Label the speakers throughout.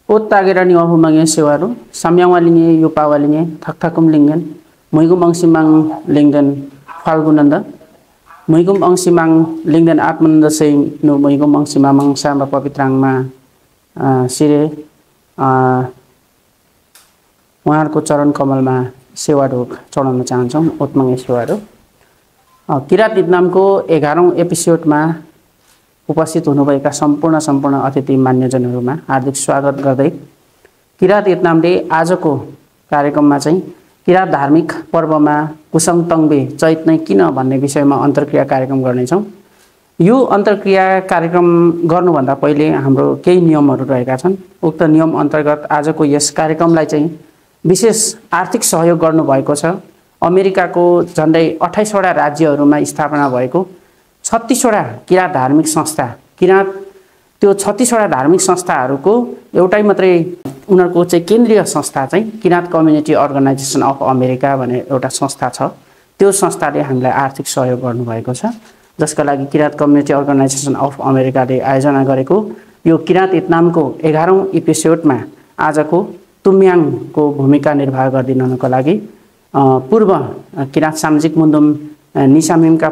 Speaker 1: Ottagira ni wahu mangi sewaru, samyang walinge yupa walinge, thaktakum lingen, muigum angsimang lingden falgunanda, muigum angsimang lingden atmananda sei no muigum angsimang sama papitrang ma sire उहाँहरुको चरण कमलमा सेवा ढोक चढाउन चाहन्छौं ओतमंगे सेवाहरू किरात नितनामको 11औं एपिसोडमा उपस्थित हुनुभएका सम्पूर्ण अतिथि मान्यजनहरुमा हार्दिक स्वागत गर्दै किरात नितनामले आजको कार्यक्रममा चाहिँ किरात धार्मिक पर्वमा कुसङ तङ्बे चैत नै किन भन्ने विषयमा अन्तर्क्रिया कार्यक्रम गर्नेछौं। यो अन्तर्क्रिया कार्यक्रम गर्नुभन्दा पहिले हाम्रो केही नियमहरू रहेका छन्। उक्त नियम अन्तर्गत आजको यस कार्यक्रमलाई चाहिँ विशेष आर्थिक सहयोग गर्नु भएको छ। अमेरिकाको झन्डै 28 वटा राज्यहरूमा स्थापना भएको 36 वटा किरात धार्मिक संस्था, किरात त्यो 36 वटा धार्मिक संस्थाहरूको एउटै मात्रै उनीहरुको चाहिँ केन्द्रीय संस्था चाहिँ Kirat community organization of America भन्ने एउटा संस्था छ। त्यो संस्थाले हामीलाई आर्थिक सहयोग गर्नु भएको छ, जसका लागि किरात कम्युनिटी अर्गनाइजेसन अफ अमेरिकाले आयोजना गरेको यो किरात इतनामको 11औं एपिसोडमा आजको तुम्याङको भूमिका निर्वाह गरिदिनको लागि पूर्व किरात सामाजिक मुन्दुम निसामिमका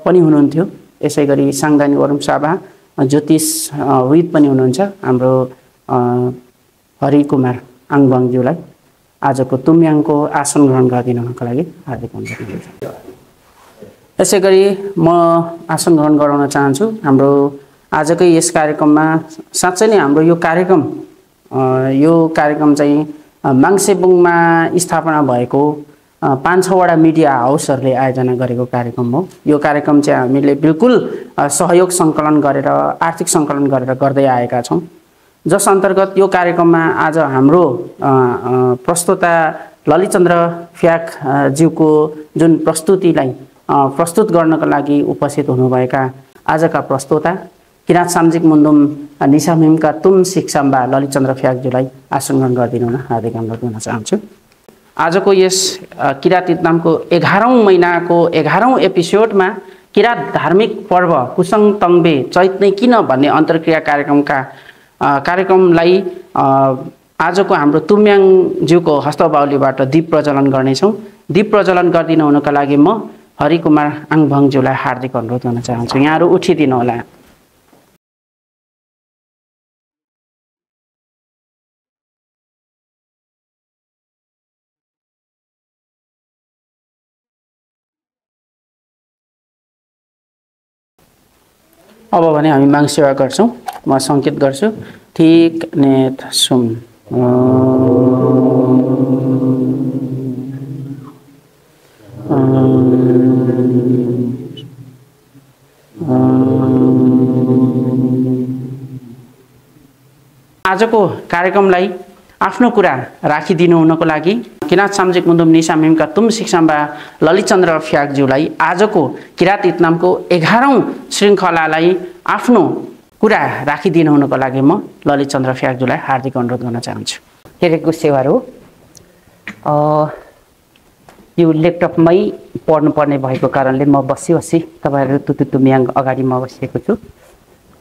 Speaker 1: पनि हुनुहुन्थ्यो। यसैगरी सांगदानी वरुम साबा ज्योतिष विद पनि हुनुहुन्छ हाम्रो हरि कुमार आङबाङज्यूलाई आजको तुम्याङको आसन ग्रहण गरिदिनको लागि हार्दिक अनुरोध गर्छु। यसैगरी म आसन ग्रहण गराउन चाहन्छु। हाम्रो आजकै यस कार्यक्रममा साँच्चै नै हाम्रो यो कार्यक्रम चाहिँ माङसेबुङमा स्थापना भएको 5-6 वटा मिडिया हाउसहरूले आयोजना गरेको कार्यक्रम हो। यो कार्यक्रम चाहिँ हामीले बिल्कुल सहयोग सङ्कलन गरेर आर्थिक सङ्कलन गरेर गर्दै आएका छौं, जस अन्तर्गत यो कार्यक्रममा आज हाम्रो प्रस्तुता ललितचन्द्र फ्याक ज्यूको जुन प्रस्तुतिलाई प्रस्तुत गर्नको लागि उपस्थित हुनुभएका आजका प्रस्तुता किरात सामाजिक मुन्दुम निसामिमका तुम शिक्षाम्बा ललितचन्द्र फ्याकज्यूलाई आसन ग्रहण गरिदिनुहुन हार्दिक अनुरोध गर्न चाहन्छु। आजको यस किरात इतनामको 11औं महिनाको 11औं एपिसोडमा किरात धार्मिक पर्व कुसङ तङ्बे चैत नै किन भन्ने अन्तर्क्रिया कार्यक्रमलाई आजको हाम्रो तुम्याङ ज्यूको हस्तबाहुलीबाट दीप प्रज्वलन गर्नेछौं। दीप प्रज्वलन गरिदिनु हुनका लागि म हरि कुमार आङबाङज्यूलाई हार्दिक अनुरोध गर्न चाहन्छु। यहाँहरु उठिदिनु होला। अब भने हामी माङ सेवा गर्छौं। म संकेत गर्छु। ठीक नेत सुम आजको कार्यक्रमलाई आफ्नो कुरा राखिदिनु हुनको लागि किरात सामाजिक मुन्दुम निसामिमका तुम शिक्षाम्बा ललितचन्द्र फ्याकज्यूलाई आजको किरात इतनामको 11औं श्रृङ्खलालाई आफ्नो कुरा राखिदिनु हुनको लागि म ललितचन्द्र फ्याकज्यूलाई हार्दिक अनुरोध गर्न चाहन्छु।
Speaker 2: हेरेको सेवाहरू यो ल्यापटपमै पढ्नुपर्ने भएको कारणले म बसी तपाईहरु तुतुतुम्याङ अगाडि म बसेको छु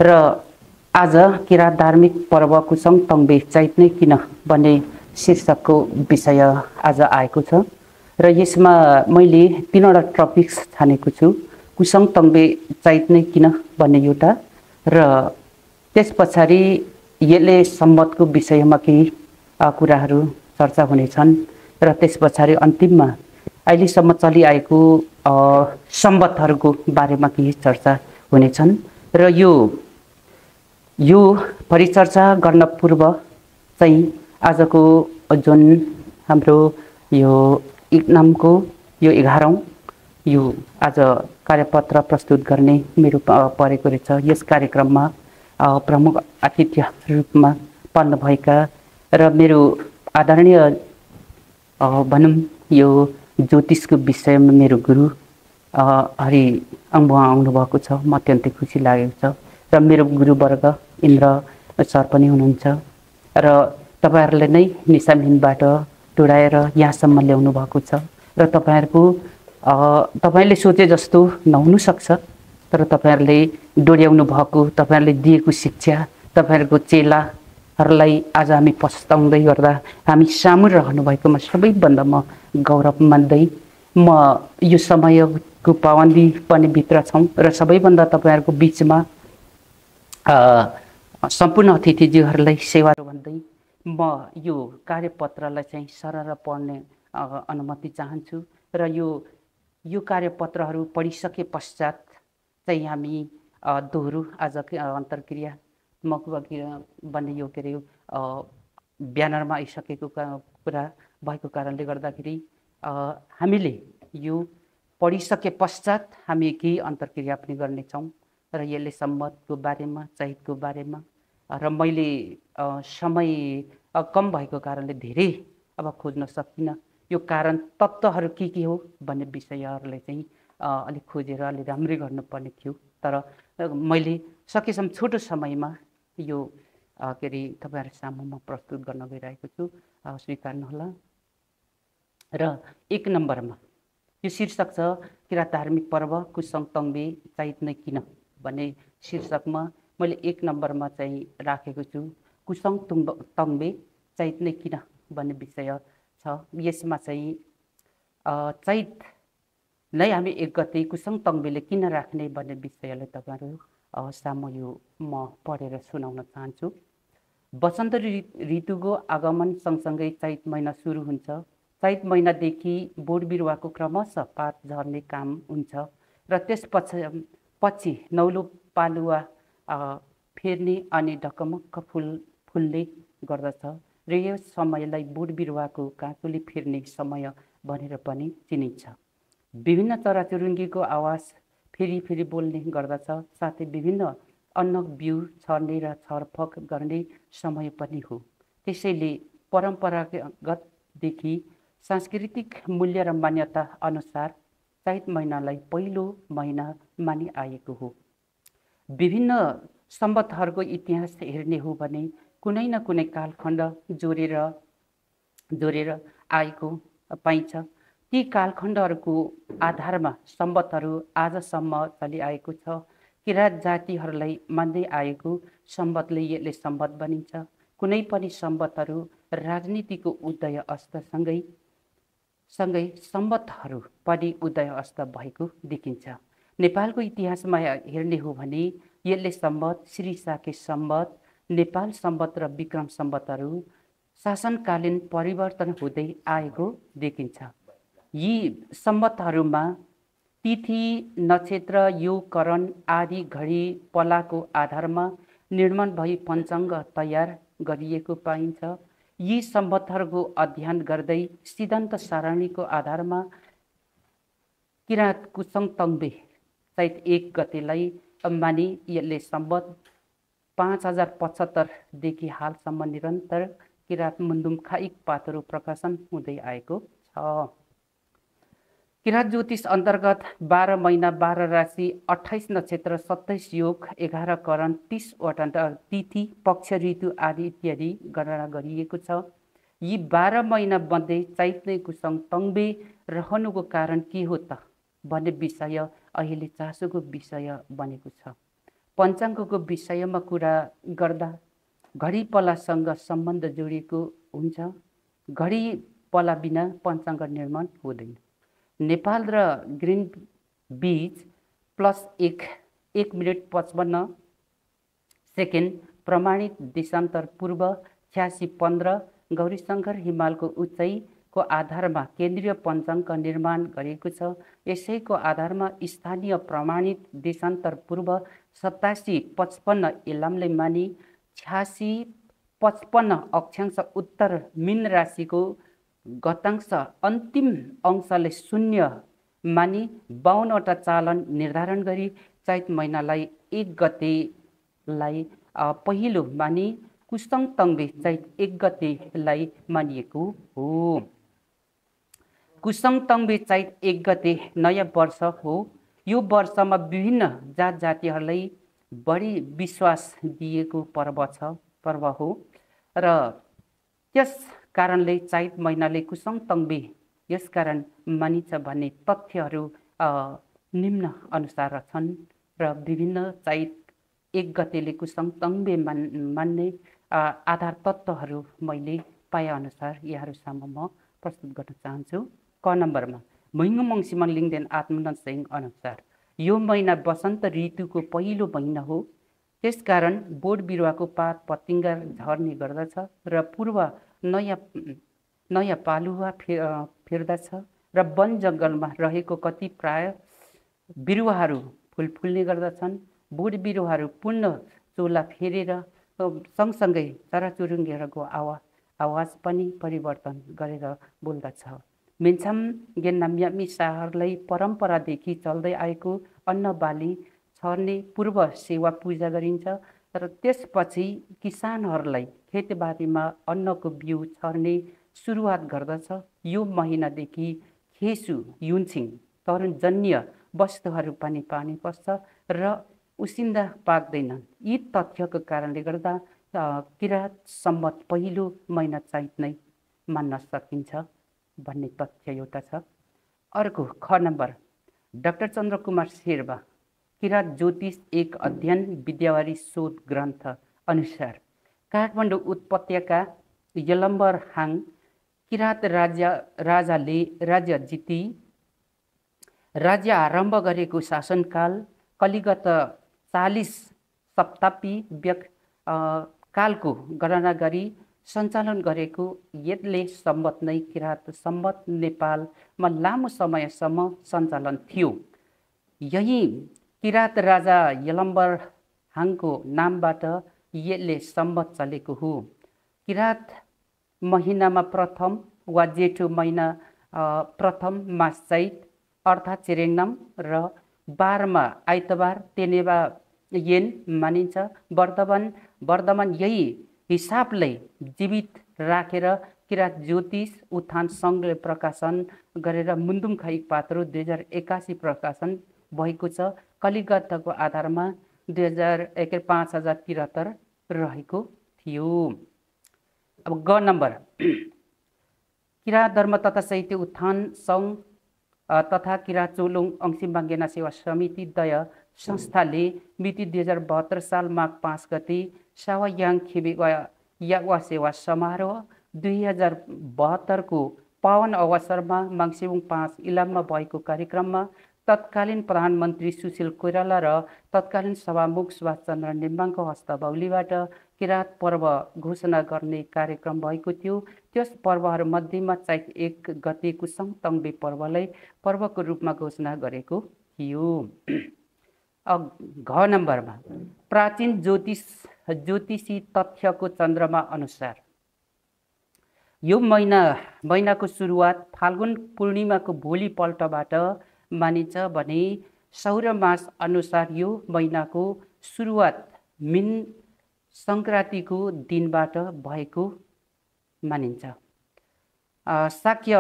Speaker 2: र आज किरात धार्मिक पर्व कुसङ तङ्बे चैत नै किन भन्ने शीर्षकको विषय आज आएको छ र यसमा मैले 3 वटा टपिक्स छानेको छु। कुसङ तङ्बे चैत नै किन भन्ने एउटा र त्यसपछि यसले सम्बन्धको विषयमा केही कुराहरू चर्चा हुनेछन् र त्यसपछि अन्तिममा अहिलेसम्म चलिआएको सम्बन्धहरूको बारेमा केही चर्चा हुनेछन् र यो परिचर्चा गर्न पूर्व चाहिँ आजको जुन हाम्रो यो इतनामको यो 11औं यो आज कार्यपत्र प्रस्तुत गर्ने मेरो परेको रहेछ। यस कार्यक्रममा प्रमुख अतिथि रूपमा पर्नु भएका र मेरो आदरणीय भनौं यो ज्योतिषको विषयमा मेरो गुरु हरि आङबाङ आउनु भएको छ। म अत्यन्तै खुसी लागेको छ र मेरो गुरुवर्ग इन्द्र सर पनि हुनुहुन्छ र तपाईहरुले नै निसामिमबाट टोडाएर यहाँसम्म ल्याउनु भएको छ र तपाईहरुले सोचे जस्तो नहुन सक्छ, तर तपाईहरुले डोर्याउनु भएको, तपाईहरुले दिएको शिक्षा, तपाईहरुको चेला हरूलाई आज हामी पछुताउँदै गर्दा हामी सामु रहनु भएकोमा सबैभन्दा म गौरव मान्दै म यो समयको पाबन्दी पनि भित्र छौँ र सबैभन्दा तपाईँहरूको बिचमा सम्पूर्ण अतिथिज्यूहरूलाई सेवा भन्दै म यो कार्यपत्रलाई चाहिँ सरर पढ्ने अनुमति चाहन्छु र यो कार्यपत्रहरू पढिसके पश्चात चाहिँ हामी दोहोरो आज अन्तर्क्रिया भन्ने यो के अरे ब्यानरमा आइसकेको कुरा भएको कारणले गर्दाखेरि हामीले यो पढिसके पश्चात हामी केही अन्तर्क्रिया पनि गर्नेछौँ र यसले सम्बन्धको बारेमा चहितको बारेमा र मैले समय कम भएको कारणले धेरै अब खोज्न सकिनँ यो कारण तत्त्वहरू के हो भन्ने विषयहरूलाई चाहिँ अलिक खोजेर अलिक राम्रै गर्नुपर्ने थियो तर मैले सकेसम्म छोटो समयमा यो के अरे तपाईँहरू सामुमा प्रस्तुत गर्न गइरहेको छु स्वीकार्नुहोला र 1 नम्बरमा यो शीर्षक छ किराँत धार्मिक पर्व कुसङ तङ्बे चैत नै किन भन्ने शीर्षकमा मैले 1 नम्बरमा चाहिँ राखेको छु कुसङ तङ्बे चैत नै किन भन्ने विषय छ। यसमा चाहिँ चैत नै हामी 1 गते कुसङ तङ्बेले किन राख्ने भन्ने विषयलाई तपाईँहरू सामु यो म पढेर सुनाउन चाहन्छु। वसन्त ऋतुको आगमन सँगसँगै चैत महिना सुरु हुन्छ। चैत महिनादेखि बोट बिरुवाको क्रमशः पात झर्ने काम हुन्छ र त्यसपछि नौलो पालुवा फेर्ने अनि ढकमक्क फुल्ने गर्दछ र यो समयलाई बोट बिरुवाको काँचोले फेर्ने समय भनेर पनि चिनिन्छ। विभिन्न चराचुरुङ्गीको आवाज फेरि बोल्ने गर्दछ, साथै विभिन्न अन्न बिउ छर्ने र छरफक गर्ने समय पनि हो। त्यसैले परम्परागतदेखि सांस्कृतिक मूल्य र मान्यता अनुसार चैत महिनालाई पहिलो महिना मानि आएको हो। विभिन्न सम्बन्धहरूको इतिहास हेर्ने हो भने कुनै न कुनै कालखण्ड जोडेर आएको पाइन्छ। ती कालखण्डहरूको आधारमा सम्बन्धहरू आजसम्म चलिआएको छ। किराँत जातिहरूलाई मान्दै आएको सम्बन्धले यसले सम्बन्ध बनिन्छ। कुनै पनि सम्बन्धहरू राजनीतिको उदय अस्तसँगै सम्बन्धहरू पनि उदय अस्त भएको देखिन्छ। नेपालको इतिहासमा हेर्ने हो भने यसले सम्बन्ध श्री साके सम्बन्ध नेपाल सम्बन्ध र विक्रम सम्बन्धहरू शासनकालीन परिवर्तन हुँदै आएको देखिन्छ। यी सम्बन्धहरूमा तिथि नक्षत्र योगकरण आदि घडी पलाको आधारमा निर्माण भई पञ्चाङ्ग तयार गरिएको पाइन्छ। यी सम्बन्धहरूको अध्ययन गर्दै सिद्धान्त सारणीको आधारमा किराँत कुसङ तङ्बे चैत 1 गतेलाई मानि यसले सम्बन्ध 5075 देखि हालसम्म निरन्तर किराँत मुन्दुम खाइक पातहरू प्रकाशन हुँदै आएको छ। किराँत ज्योतिष अन्तर्गत 12 महिना 12 राशि 28 नक्षत्र 27 योग 11 करण 30 वटा तिथि पक्ष ऋतु आदि इत्यादि गणना गरिएको छ। यी 12 महिना मध्ये चैत नै कुसङ तङ्बे रहनुको कारण के हो त भन्ने विषय अहिले चासोको विषय बनेको छ। पञ्चाङ्गको विषयमा कुरा गर्दा घडी पलासँग सम्बन्ध जोडिएको हुन्छ। घडी पला बिना पञ्चाङ्ग निर्माण हुँदैन। नेपाल र ग्रिनविच +1 मिनेट 55 सेकेन्ड प्रमाणित देशान्तर पूर्व 8615 गौरीशङ्कर हिमालको उचाइको आधारमा केन्द्रीय पञ्चाङ्ग निर्माण गरेको छ। यसैको आधारमा स्थानीय प्रमाणित देशान्तर पूर्व 8755 इलामले मानि 8655 अक्षांश उत्तर मीन राशिको गतांश अन्तिम अंशले 0 मानि 52 वटा चालन निर्धारण गरी चैत महिनालाई 1 गतेलाई पहिलो मानि कुसङ तङ्बे चैत 1 गतेलाई मानिएको हो। कुसङ तङ्बे चैत 1 गते नयाँ वर्ष हो। यो वर्षमा विभिन्न जात जातिहरूलाई बढी विश्वास दिएको पर्व हो र त्यस कारणले चैत महिनाले कुसङ तङ्बे यसकारण मानिन्छ भन्ने तथ्यहरू निम्न अनुसार छन् र विभिन्न चैत 1 गतेले कुसङ तङ्बे मान्ने आधार तत्त्वहरू मैले पाएअनुसार यहाँहरू सामु म प्रस्तुत गर्न चाहन्छु। क नम्बरमा महिङ्गु मङ्सिरमा लिङ्गदेन आत्मनसेङ अनुसार यो महिना वसन्त ऋतुको पहिलो महिना हो, त्यसकारण बोट बिरुवाको पात पतिङ्गा झर्ने गर्दछ र पूर्व नयाँ पालुवा फिर्दछ र वन जङ्गलमा रहेको कति प्राय बिरुवाहरू फुल्ने गर्दछन्। बोट बिरुवाहरू पूर्ण चोला फेरेर सँगसँगै चराचुरुङ्गीहरूको आवाज पनि परिवर्तन गरेर बोल्दछ। मेन्छाम गेन्नाम्यामी शाहरलाई परम्परादेखि चल्दै आएको अन्न बाली छर्ने पूर्व सेवा पूजा गरिन्छ र त्यसपछि किसानहरूलाई खेतबारीमा अन्नको बिउ छर्ने सुरुवात गर्दछ। यो महिनादेखि खेसु युन्छिङ तरुणजन्य वस्तुहरू पनि पानी पर्छ र उसिन्दा पाक्दैनन्। यी तथ्यको कारणले गर्दा किराँत सम्मत पहिलो महिना चैत नै मान्न सकिन्छ भन्ने तथ्य एउटा छ। अर्को ख नम्बर डाक्टर चन्द्रकुमार शेर्पा किराँत ज्योतिष एक अध्ययन विद्यावारी शोध ग्रन्थ अनुसार काठमाडौँ उपत्यका यलम्बरहाङ किराँत राजाले राज्य जिती राज्य आरम्भ गरेको शासनकाल कलिगत 40 शताब्दी कालको गणना गरी सञ्चालन गरेको यसले सम्बत नै किराँत सम्बत नेपालमा लामो समयसम्म सञ्चालन थियो। यही किराँत राजा यलम्बरहाङको नामबाट यसले सम्बत चलेको हो। किराँत महिनामा प्रथम वा जेठो महिना प्रथम मास चैत अर्थात् चेरेङ्नाम र 12मा आइतबार तेनेवा येन मानिन्छ। वर्धमान यही हिसाबलाई जीवित राखेर किराँत ज्योतिष उत्थान सङ्घले प्रकाशन गरेर मुन्दुमखाई पात्रो 2081 प्रकाशन भएको छ। कलिगतको आधारमा 5073 रहेको थियो। अब ग नम्बर किराँत धर्म तथा साहित्य उत्थान सङ्घ तथा किराँत चोलुङ अंशिमाङ्गेना सेवा समिति दय संस्थाले मिति 2072 साल माघ 5 गते सावायाङ खेबे यावा सेवा समारोह 2072 को पावन अवसरमा मङ्सिर 5 इलाममा भएको कार्यक्रममा तत्कालीन प्रधानमन्त्री सुशील कोइराला र तत्कालीन सभामुख सुभाष चन्द्र नेम्बाङको हस्तबौलीबाट किराँत पर्व घोषणा गर्ने कार्यक्रम भएको थियो। त्यस पर्वहरूमध्येमा चैत 1 गतेको सङ्तङ्बे पर्वलाई पर्वको रूपमा घोषणा गरेको थियो। घ नम्बरमा प्राचीन ज्योतिषी तथ्यको चन्द्रमा अनुसार यो महिनाको सुरुवात फाल्गुन पूर्णिमाको भोलिपल्टबाट मानिन्छ भने सौर्य मास अनुसार यो महिनाको सुरुवात मिन सङ्क्रान्तिको दिनबाट भएको मानिन्छ। शाक्य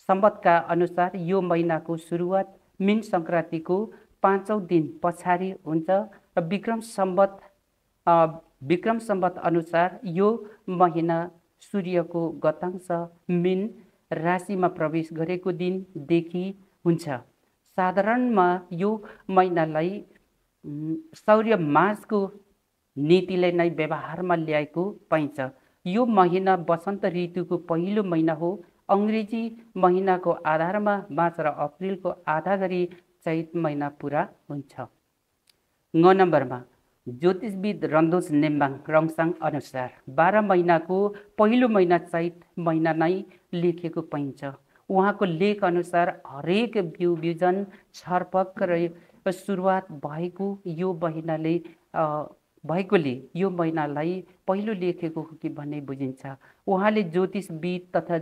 Speaker 2: सम्बतका अनुसार यो महिनाको सुरुवात मिन सङ्क्रान्तिको 5औं दिन पछाडि हुन्छ र विक्रम सम्बत अनुसार यो महिना सूर्यको गतांश मिन राशिमा प्रवेश गरेको दिनदेखि हुन्छ। साधारणमा यो महिनालाई सौर्य मासको नीतिले नै व्यवहारमा ल्याएको पाइन्छ। यो महिना वसन्त ऋतुको पहिलो महिना हो। अङ्ग्रेजी महिनाको आधारमा मार्च र अप्रिलको आधा गरी चैत महिना पुरा हुन्छ। ङ नम्बरमा ज्योतिषविद रन्दोज नेम्बाङ रङसाङ अनुसार 12 महिनाको पहिलो महिना चैत महिना नै लेखेको पाइन्छ। उहाँको लेख अनुसार हरेक बिउ बिजन छरपक र सुरुवात भएकोले यो महिनालाई पहिलो लेखेको हो कि भन्ने बुझिन्छ। उहाँले ज्योतिषविद तथा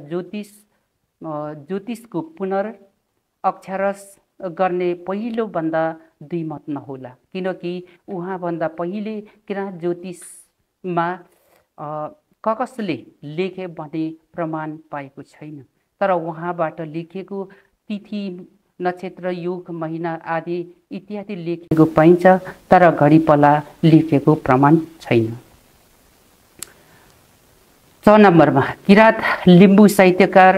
Speaker 2: ज्योतिषको पुनर्अक्षरस गर्ने पहिलोभन्दा 2 मत नहोला, किनकि उहाँभन्दा पहिले किराँत ज्योतिषमा कसले लेखे भन्ने प्रमाण पाएको छैन। तर उहाँबाट लेखेको तिथि नक्षत्र योग महिना आदि इत्यादि लेखेको पाइन्छ, तर घडीपला लेखेको प्रमाण छैन। 6 नम्बरमा किराँत लिम्बू साहित्यकार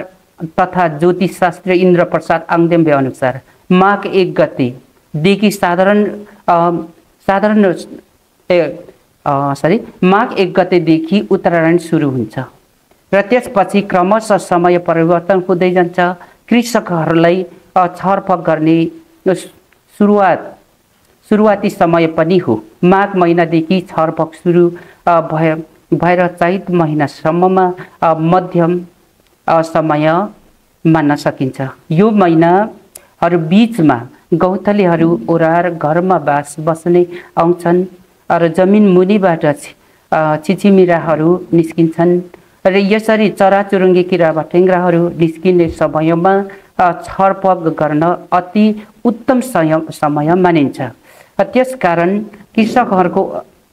Speaker 2: तथा ज्योतिषशास्त्री इन्द्र प्रसाद आङदेम्बे अनुसार माघ 1 गतेदेखि माघ 1 गतेदेखि उत्तरायण सुरु हुन्छ र त्यसपछि क्रमशः समय परिवर्तन हुँदै जान्छ। कृषकहरूलाई छरफक गर्ने सुरुवाती समय पनि हो। माघ महिनादेखि छरफक सुरु भएर चैत महिनासम्ममा मध्यम समय मान्न सकिन्छ। यो महिनाहरू बीचमा गौँथलीहरू ओरार घरमा बस्ने आउँछन् र जमिन मुनिबाट चिचिमिराहरू निस्किन्छन् र यसरी चराचुरुङ्गी किरा भटेङ्ग्राहरू निस्किने समयमा छरपक गर्न अति उत्तम समय मानिन्छ। त्यसकारण कृषकहरूको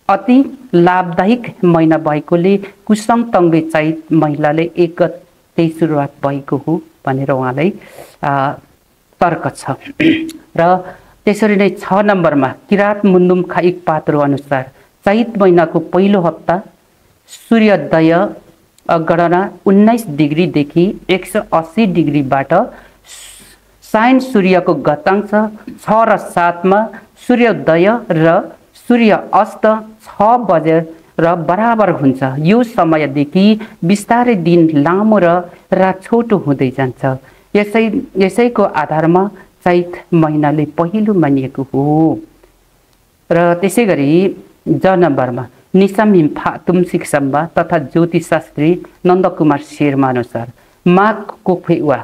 Speaker 2: अति लाभदायक महिना भएकोले कुसङ तङ्बे चैत महिनाले 1 गते सुरुवात भएको हो भनेर उहाँलाई तर्क छ। र त्यसरी नै 6 नम्बरमा किरात मुन्दुम खाइक पात्रो अनुसार चैत महिनाको पहिलो हप्ता सूर्योदय गणना 19 डिग्रीदेखि 180 डिग्रीबाट साइन सूर्यको गतांश 6 र 7 मा सूर्योदय र सूर्य अस्त 6 बजेर बराबर हुन्छ। यो समयदेखि बिस्तारै दिन लामो र रात छोटो हुँदै जान्छ। यसैको आधारमा चैत महिनाले पहिलो मानिएको हो। र त्यसै गरी ज नम्बरमा निसाम हिम्फा तुमसिक सम्बा तथा ज्योतिषशास्त्री नन्दकुमार शेर्मा अनुसार माघको फेवा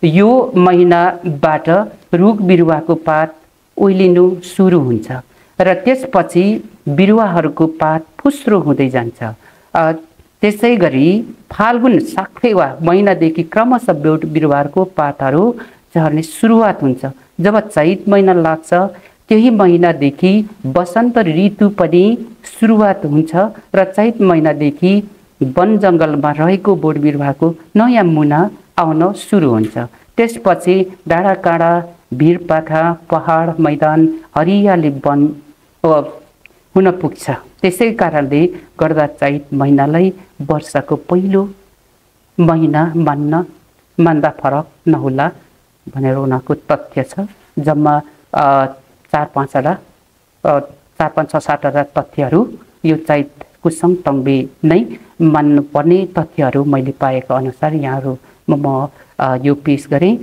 Speaker 2: यो महिनाबाट रुख बिरुवाको पात ओइलिनु सुरु हुन्छ र त्यसपछि बिरुवाहरूको पात फुस्रो हुँदै जान्छ। त्यसै गरी फाल्गुन साक्फेवा महिनादेखि क्रमशः बोट बिरुवाहरूको पातहरू झर्ने सुरुवात हुन्छ। जब चैत महिना लाग्छ त्यही महिनादेखि वसन्त ऋतु पनि सुरुवात हुन्छ र चैत महिनादेखि वन जङ्गलमा रहेको बोट बिरुवाको नयाँ मुना आउन सुरु हुन्छ। त्यसपछि डाँडाकाँडा भिरपाखा पहाड मैदान हरियाली वन हुन पुग्छ। त्यसै कारणले गर्दा चैत महिनालाई वर्षको पहिलो महिना मान्दा फरक नहोला भनेर उनीहरूको तथ्य छ। जम्मा 4-5-6-7 तथ्यहरू यो चैत कुसङ तङ्बे नै मान्नुपर्ने तथ्यहरू मैले पाएको अनुसार यहाँहरू म यो पेश गरेँ।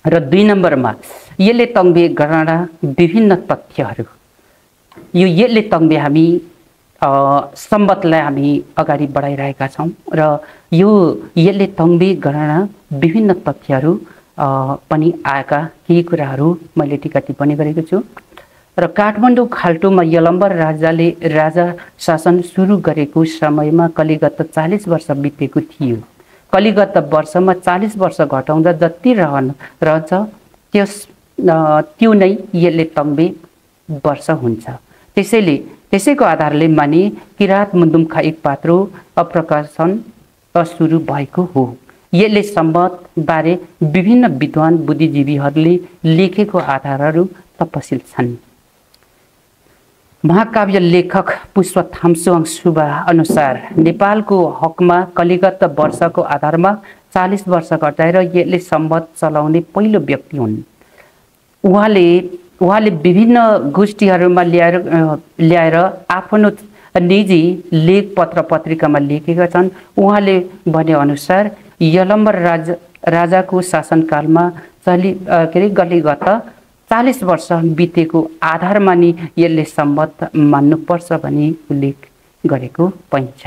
Speaker 2: र 2 नम्बरमा यसले तङ्बे गणना विभिन्न तथ्यहरू यो यसले तङ्बे हामी सम्बतलाई हामी अगाडि बढाइरहेका छौँ र यो यसले तङ्बे गणना विभिन्न तथ्यहरू पनि आएका केही कुराहरू मैले टिका टिप्पणी गरेको छु। र काठमाडौँ खाल्टोमा यलम्बर राजा शासन सुरु गरेको समयमा कलिगत 40 वर्ष बितेको थियो। कलिगत वर्षमा 40 वर्ष घटाउँदा जति रहन्छ त्यो नै यसले तङ्बे वर्ष हुन्छ। त्यसैको आधारले माने किरात मुन्दुम खाइक पात्रो प्रकाशन सुरु भएको हो। यसले सम्बत बारे विभिन्न विद्वान बुद्धिजीवीहरूले लेखेको आधारहरू तपसिल छन्। महाकाव्य लेखक पुष्प थाम्सुवाङ सुब्बा अनुसार नेपालको हकमा कलिगत वर्षको आधारमा 40 वर्ष घटाएर यसले सम्बत चलाउने पहिलो व्यक्ति हुन्। उहाँले विभिन्न गोष्ठीहरूमा ल्याएर आफ्नो निजी लेख पत्र पत्रिकामा लेखेका छन्। उहाँले भने अनुसार यलम्बर राजाको शासनकालमा कलिगत 40 वर्ष बितेको आधारमा नि यसले सम्बत मान्नुपर्छ भनी उल्लेख गरेको पाइन्छ।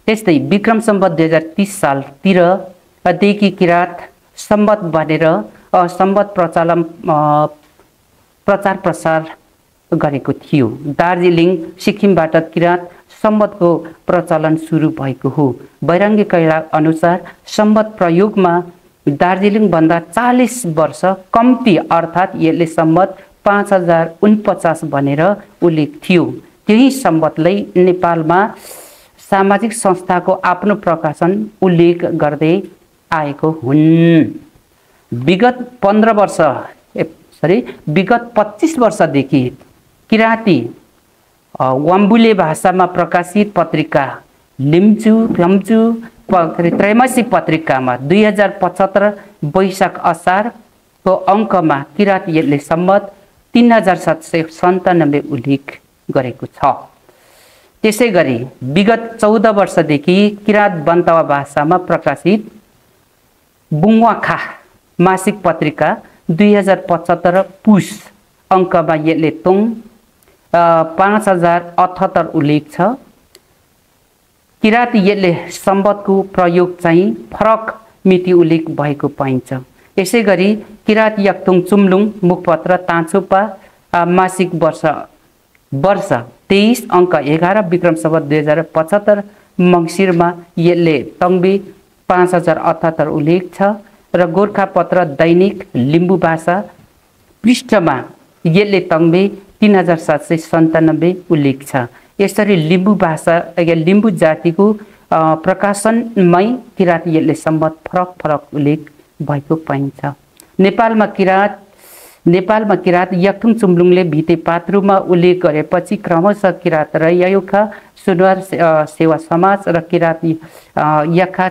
Speaker 2: त्यस्तै विक्रम सम्बत 2030 सालतिरदेखि किरात सम्बत भनेर सम्बत प्रचार प्रसार गरेको थियो। दार्जिलिङ सिक्किमबाट किरात सम्बतको प्रचलन सुरु भएको हो। बैराङ्गी कैला अनुसार सम्बत प्रयोगमा दार्जिलिङ भन्दा 40 वर्ष कम्ती अर्थात् यसले सम्बत 5049 भनेर उल्लेख थियो। त्यही सम्बतलाई नेपालमा सामाजिक संस्थाको आफ्नो प्रकाशन उल्लेख गर्दै आएको हुन्। विगत 25 वर्षदेखि किराँती वाम्बुले भाषामा प्रकाशित पत्रिका लिम्चु त्रैमासिक पत्रिकामा 2075 वैशाख असारको अङ्कमा किराँत यसले सम्बत 3797 उल्लेख गरेको छ। त्यसैगरी विगत 14 वर्षदेखि किराँत बन्तवा भाषामा प्रकाशित बुङ्वाखा मासिक पत्रिका 2075 पुस अङ्कमा यसले तोङ 5078 उल्लेख छ। किराँत यसले सम्बतको प्रयोग चाहिँ फरक मिति उल्लेख भएको पाइन्छ। यसैगरी किराँत याक्तुङ चुम्लुङ मुखपत्र तान्छुपा मासिक वर्ष 23 अङ्क 11 विक्रम सम्वत 2075 मङ्सिरमा यसले तङ्बी 5078 उल्लेख छ र गोर्खापत्र दैनिक लिम्बू भाषा पृष्ठमा यसले तङ्बी 3797 उल्लेख छ। यसरी लिम्बू भाषा लिम्बू जातिको प्रकाशनमै किराँत यसले सम्बत फरक फरक उल्लेख भएको पाइन्छ। नेपालमा किराँत याक्थुङ चुम्लुङले भिते पात्रुमा उल्लेख गरेपछि क्रमशः किराँत र यायुखा सुनवार सेवा समाज र किराँत याखा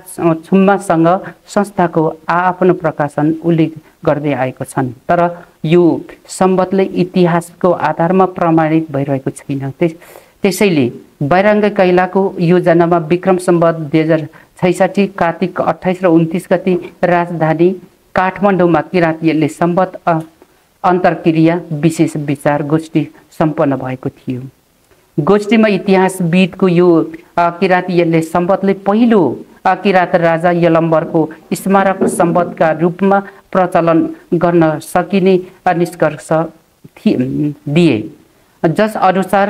Speaker 2: छुम्मासँग संस्थाको आफ्नो प्रकाशन उल्लेख गर्दै आएको छन्। तर यो सम्बतले इतिहासको आधारमा प्रमाणित भइरहेको छैन। त्यसैले बैराङ्ग कैलाको योजनामा विक्रम सम्वत 2066 कार्तिक 28 र 29 गति राजधानी काठमाडौँमा किराँत यसले सम्बत अन्तर्क्रिया विशेष विचार गोष्ठी सम्पन्न भएको थियो। गोष्ठीमा इतिहासविदको यो किराँत यसले सम्बतले पहिलो किराँत राजा यलम्बरको स्मारक सम्बतका रूपमा प्रचलन गर्न सकिने निष्कर्ष दिए, जस अनुसार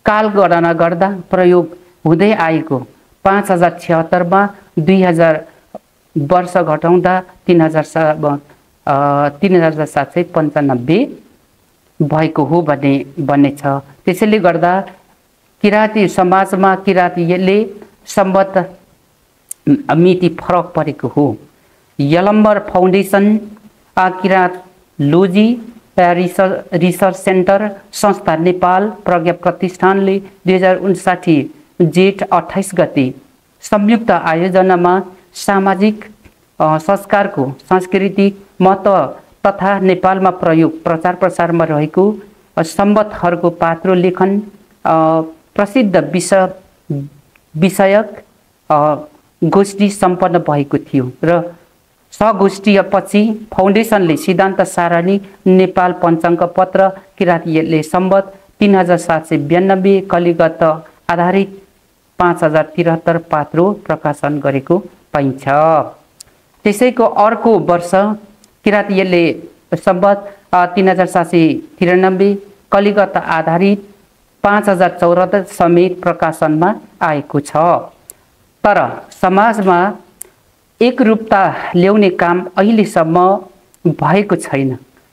Speaker 2: काल गणना गर्दा प्रयोग हुँदै आएको 5076 मा 2000 वर्ष घटाउँदा 3795 भएको हो भन्ने छ। त्यसैले गर्दा किराँती समाजमा किराँत यसले सम्बत मिति फरक परेको हो। Yalambar foundation Kiratology research centre संस्था नेपाल प्रज्ञा प्रतिष्ठानले 2059 जेठ 28 गते संयुक्त आयोजनामा सामाजिक संस्कारको सांस्कृतिक महत्त्व तथा नेपालमा प्रयोग प्रचार प्रसारमा रहेको सम्बतहरूको पात्रो लेखन प्रसिद्ध विषयक गोष्ठी सम्पन्न भएको थियो र सगोष्ठीपछि फाउन्डेसनले सिद्धान्त सारणी नेपाल पञ्चाङ्ग पत्र किराँत यसले सम्बत 3792 कलिगत आधारित 5073 पात्रो प्रकाशन गरेको पाइन्छ। त्यसैको अर्को वर्ष किराँत यसले सम्बत 3793 कलिगत आधारित 5074 समेत प्रकाशनमा आएको छ। तर समाजमा एकरूपता ल्याउने काम अहिलेसम्म भएको छैन।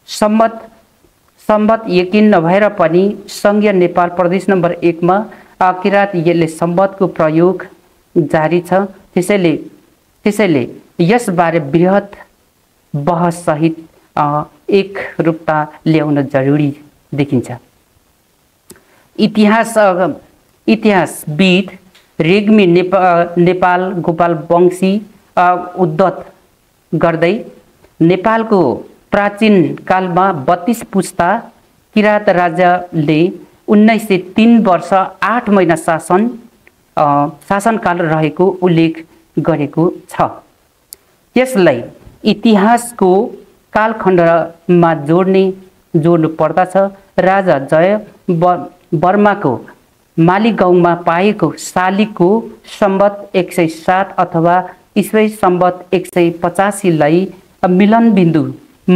Speaker 2: सम्बत यकिन नभएर पनि सङ्घीय नेपाल प्रदेश नम्बर 1 मा किराँत यसले सम्बतको प्रयोग जारी छ। त्यसैले यसबारे बृहत बहस सहित एक रूपता ल्याउन जरुरी देखिन्छ। इतिहासविद रेग्मी नेपाल गोपाल वंशी उद्धत गर्दै नेपालको प्राचीन कालमा 32 पुस्ता किराँत राज्यले 1903 वर्ष 8 महिना शासनकाल रहेको उल्लेख गरेको छ। त्यसलाई इतिहासको कालखण्डमा जोड्नु पर्दछ। राजा जय वर्माको मालीगाउँमा पाएको शालिगको सम्बत 107 अथवा ईस्वी सम्बत 185 लाई मिलन बिन्दु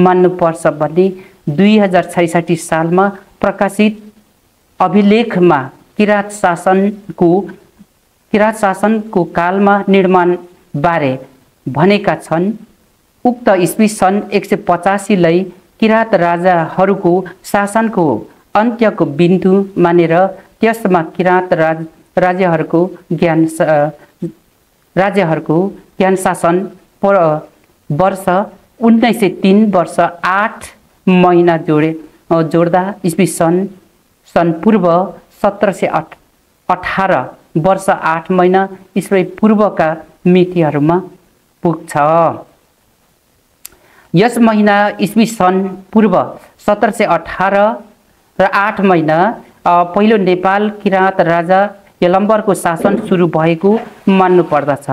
Speaker 2: मान्नुपर्छ भन्ने 2066 सालमा प्रकाशित अभिलेखमा किराँत शासनको कालमा निर्माण बारे भनेका छन्। उक्त ईस्वी सन् 185 लाई किराँत राजाहरूको शासनको अन्त्यको बिन्दु मानेर त्यसमा किराँत राज्यहरूको ज्ञान शासन वर्ष 1903 वर्ष 8 महिना जोड्दा ईस्वी सन् पूर्व 1718 वर्ष 8 महिना ईस्वी पूर्वका मितिहरूमा पुग्छ। यस महिना ईस्वी सन् पूर्व 1718 र 8 महिना पहिलो नेपाल किराँत राजा यलम्बरको शासन सुरु भएको मान्नु पर्दछ।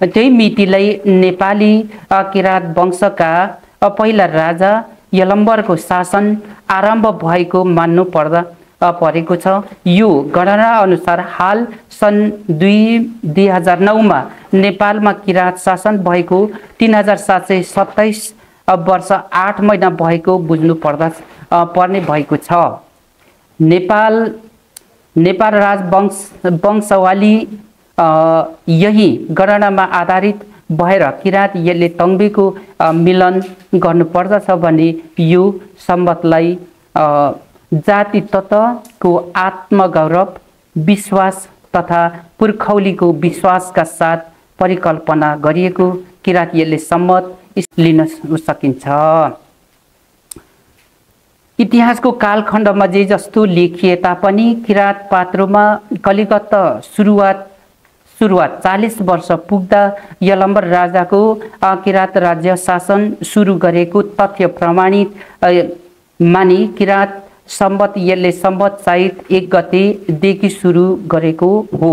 Speaker 2: त्यही मितिलाई नेपाली किराँत वंशका पहिला राजा यलम्बरको शासन आरम्भ भएको मान्नु परेको छ। यो गणना अनुसार हाल सन् 2009 मा नेपालमा किराँत शासन भएको 3727 वर्ष 8 महिना भएको बुझ्नु पर्ने भएको छ। नेपाल राजवंशावली यही गणनामा आधारित भएर किराँत यसले तङ्बेको मिलन गर्नुपर्दछ भने यो सम्बन्धलाई जाति तत्त्वको आत्मगौरव विश्वास तथा पुर्खौलीको विश्वासका साथ परिकल्पना गरिएको किराँत यसले सम्मत लिन सकिन्छ। इतिहासको कालखण्डमा जे जस्तो लेखिए तापनि किराँत पात्रोमा कलिगत सुरुवात 40 वर्ष पुग्दा यलम्बर राजाको किराँत राज्य शासन सुरु गरेको तथ्य प्रमाणित मानि किराँत सम्बत यसले सम्बत चैत 1 गतेदेखि सुरु गरेको हो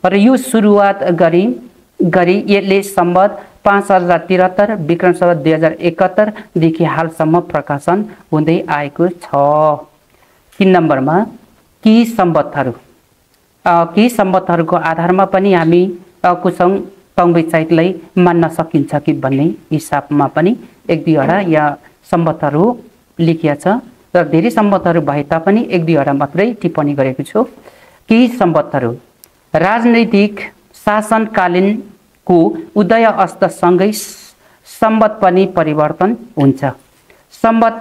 Speaker 2: र यो सुरुवात गरी यसले सम्बत 5073 विक्रम सम्बत 2071 देखि हालसम्म प्रकाशन हुँदै आएको छ। 3 नम्बरमा केही सम्बतहरूको आधारमा पनि हामी कुसङ तङ्बे चैतलाई मान्न सकिन्छ कि भन्ने हिसाबमा पनि 1-2 यहाँ सम्बतहरू लेखिया छ र धेरै सम्बतहरू भए तापनि 1-2 मात्रै टिप्पणी गरेको छु। केही सम्बतहरू राजनैतिक शासनकालीनको उदय अस्तसँगै सम्बत पनि परिवर्तन हुन्छ। सम्बत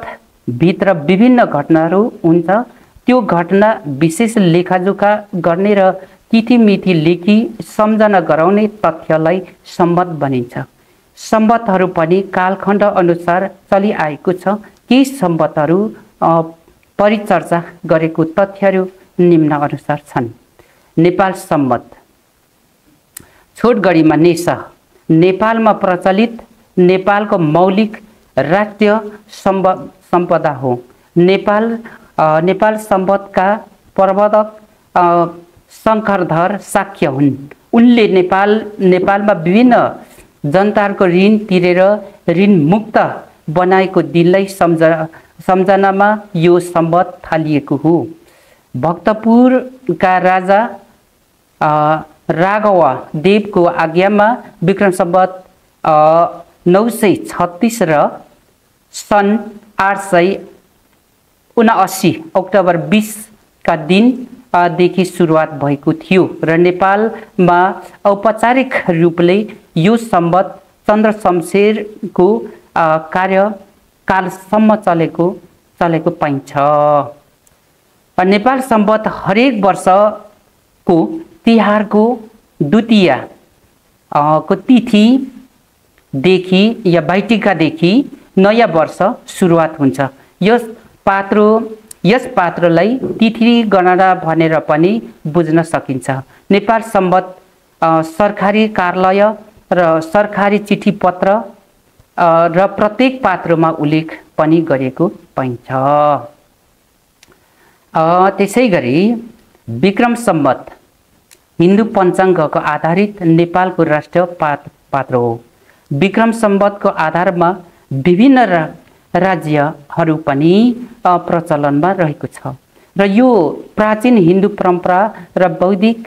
Speaker 2: भित्र विभिन्न घटनाहरू हुन्छ। त्यो घटना विशेष लेखाजोखा गर्ने र तिथिमिति लेखी सम्झना गराउने तथ्यलाई सम्बत भनिन्छ। सम्बतहरू पनि कालखण्ड अनुसार चलिआएको छ। केही सम्बतहरू परिचर्चा गरेको तथ्यहरू निम्न अनुसार छन्। नेपाल सम्बत छोटगढीमा नेसा नेपालमा प्रचलित नेपालको मौलिक राष्ट्रिय सम्पदा हो। नेपाल सम्बतका प्रवर्तक शङ्करधर शाक्य हुन्। उनले नेपालमा विभिन्न जनताहरूको ऋण तिरेर ऋण मुक्त बनाएको दिनलाई सम्झनामा यो सम्बत थालिएको हो। भक्तपुरका राजा राघव देवको आज्ञामा विक्रम सम्बत 936 र सन् 879 अक्टोबर 20 का दिनदेखि सुरुवात भएको थियो र नेपालमा औपचारिक रूपले यो सम्बत चन्द्र शमशेरको कार्यकालसम्म चलेको पाइन्छ। नेपाल सम्बत हरेक वर्षको तिहारको द्वितीया को तिथिदेखि या बैठिकादेखि नयाँ वर्ष सुरुवात हुन्छ। यस पात्रोलाई तिथि गणना भनेर पनि बुझ्न सकिन्छ। नेपाल सम्बत सरकारी कार्यालय र सरकारी चिठी पत्र र प्रत्येक पात्रोमा उल्लेख पनि गरेको पाइन्छ। त्यसै गरी विक्रम सम्बत हिन्दू पञ्चाङ्गको आधारित नेपालको राष्ट्रिय पात्र हो। विक्रम सम्बतको आधारमा विभिन्न राज्यहरू पनि प्रचलनमा रहेको छ र यो प्राचीन हिन्दू परम्परा र बौद्धिक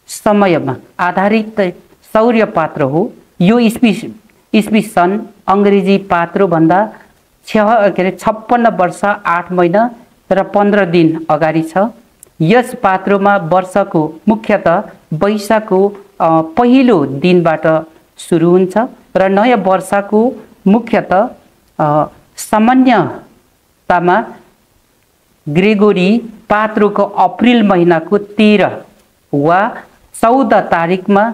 Speaker 2: समयमा आधारित सौर्य पात्र हो। यो इस्वी सन् अङ्ग्रेजी पात्रोभन्दा 56 वर्ष 8 महिना र 15 दिन अगाडि छ। यस पात्रोमा वर्षको मुख्यतः वैशाखको पहिलो दिनबाट सुरु हुन्छ र नयाँ वर्षको मुख्यतः सामान्यतामा ग्रेगोरी पात्रोको अप्रिल महिनाको 13 वा 14 तारिकमा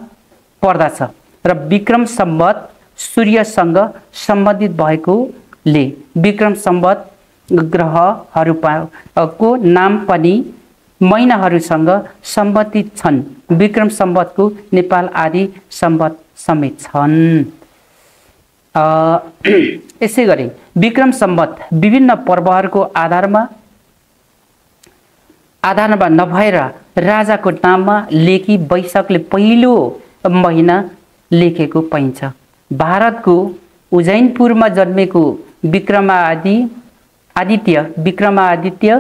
Speaker 2: पर्दछ र विक्रम सम्बत सूर्यसँग सम्बन्धित भएकोले विक्रम सम्बत ग्रहहरूको नाम पनि महिनाहरूसँग सम्बन्धित छन्। विक्रम सम्बतको नेपाल आदि सम्बत समेत छन्। यसै गरी विक्रम सम्बत विभिन्न पर्वहरूको आधारमा आधारमा नभएर राजाको नाममा लेखी वैशाखले पहिलो महिना लेखेको पाइन्छ। भारतको उज्जैनपुरमा जन्मेको विक्रमादित्य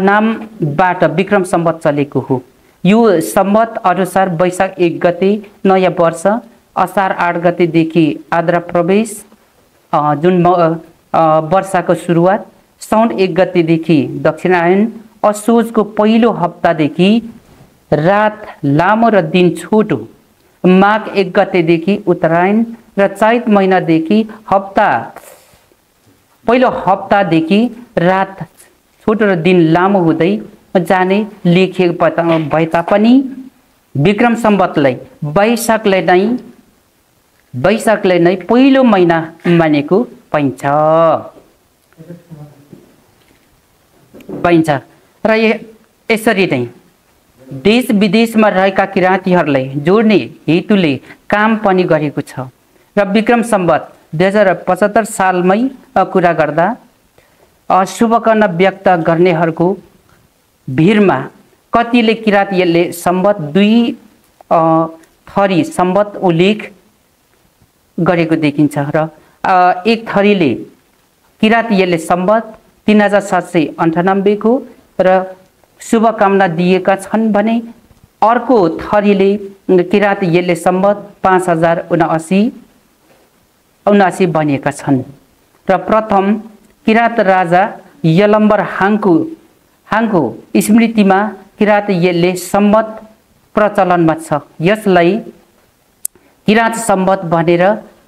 Speaker 2: नामबाट विक्रम सम्वत चलेको हो। यो सम्वत अनुसार वैशाख 1 गते नयाँ वर्ष, असार 8 गतेदेखि आद्रा प्रवेश जुन वर्षाको सुरुवात, साउन 1 गतेदेखि दक्षिणायन, असोजको पहिलो हप्तादेखि रात लामो र दिन छोटो, माघ 1 गतेदेखि उत्तरायण र चैत महिनादेखि पहिलो हप्तादेखि रात छोटो र दिन लामो हुँदै जाने लेखिएको भए तापनि विक्रम सम्वतलाई वैशाखलाई नै पहिलो महिना मानेको पाइन्छ र यसरी नै देश विदेशमा रहेका किराँतीहरूलाई जोड्ने हेतुले काम पनि गरेको छ र विक्रम सम्वत 2075 सालमै कुरा गर्दा शुभकामना व्यक्त गर्नेहरूको भिडमा कतिले किराँतीहरूले सम्वत 2 थरी सम्वत उल्लेख गरेको देखिन्छ र एक थरीले किराँतीहरूले सम्वत 3798 को र शुभकामना दिएका छन् भने अर्को थरीले किराँतीहरूले सम्वत 5079 बनेका छन् र प्रथम किराँत राजा यलम्बर हाङको स्मृतिमा किराँतीहरूले सम्वत प्रचलनमा छ। यसलाई किराँत सम्वत भनेर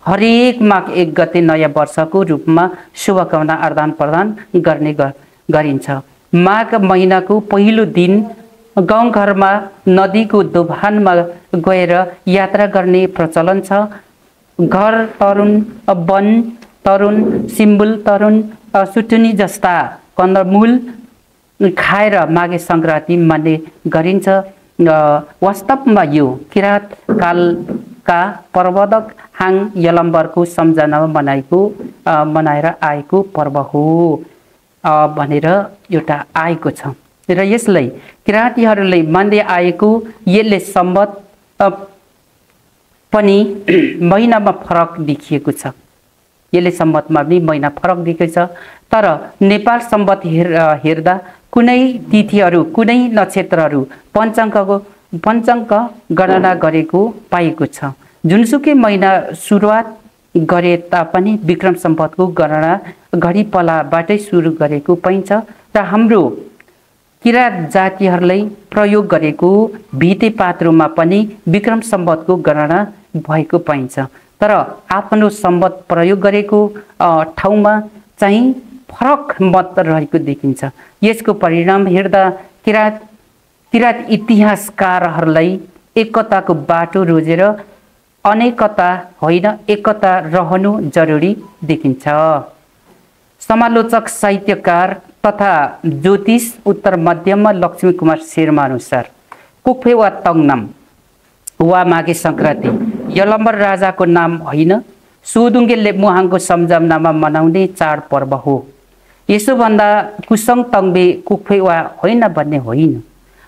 Speaker 2: हरेक माघ 1 गते नयाँ वर्षको रूपमा शुभकामना आदान प्रदान गर्ने गरिन्छ। माघ महिनाको पहिलो दिन गाउँघरमा नदीको दोभानमा गएर यात्रा गर्ने प्रचलन छ। घर तरुण, वन तरुण, सिम्बुल तरुण, सुटुनी जस्ता कन्दमूल खाएर माघे सङ्क्रान्ति मान्ने गरिन्छ। वास्तवमा यो किराँत कालका प्रवर्तक हाङ यलम्बरको सम्झनामा मनाएर आएको पर्व हो भनेर एउटा आएको छ र यसलाई किराँतीहरूले मान्दै आएको यसले सम्वत पनि महिनामा फरक देखिएको छ। यसले सम्वतमा पनि महिना फरक देखिएको छ। तर नेपाल सम्वत हेर्दा कुनै तिथिहरू, कुनै नक्षत्रहरू पञ्चाङ्ग गणना गरेको पाएको छ। जुनसुकै महिना सुरुवात गरे तापनि विक्रम सम्वतको गणना घडी पलाबाटै सुरु गरेको पाइन्छ र हाम्रो किराँत जातिहरूलाई प्रयोग गरेको भिते पात्रोमा पनि विक्रम सम्वतको गणना भएको पाइन्छ। तर आफ्नो सम्वत प्रयोग गरेको ठाउँमा चाहिँ फरक मत रहेको देखिन्छ। यसको परिणाम हेर्दा किराँत इतिहासकारहरूलाई एकताको बाटो रोजेर अनेकता होइन एकता रहनु जरुरी देखिन्छ। समालोचक, साहित्यकार तथा ज्योतिष उत्तर मध्यममा लक्ष्मी कुमार शर्मा अनुसार कुफे वा तङनाम वा माघे सङ्क्रान्ति यलम्बर राजाको नाम होइन, सोदुङ्गे लेप्मुहाङको सम्झनामा मनाउने चाडपर्व हो। यसोभन्दा कुसङ तङ्बे कुफे वा होइन भन्ने होइन।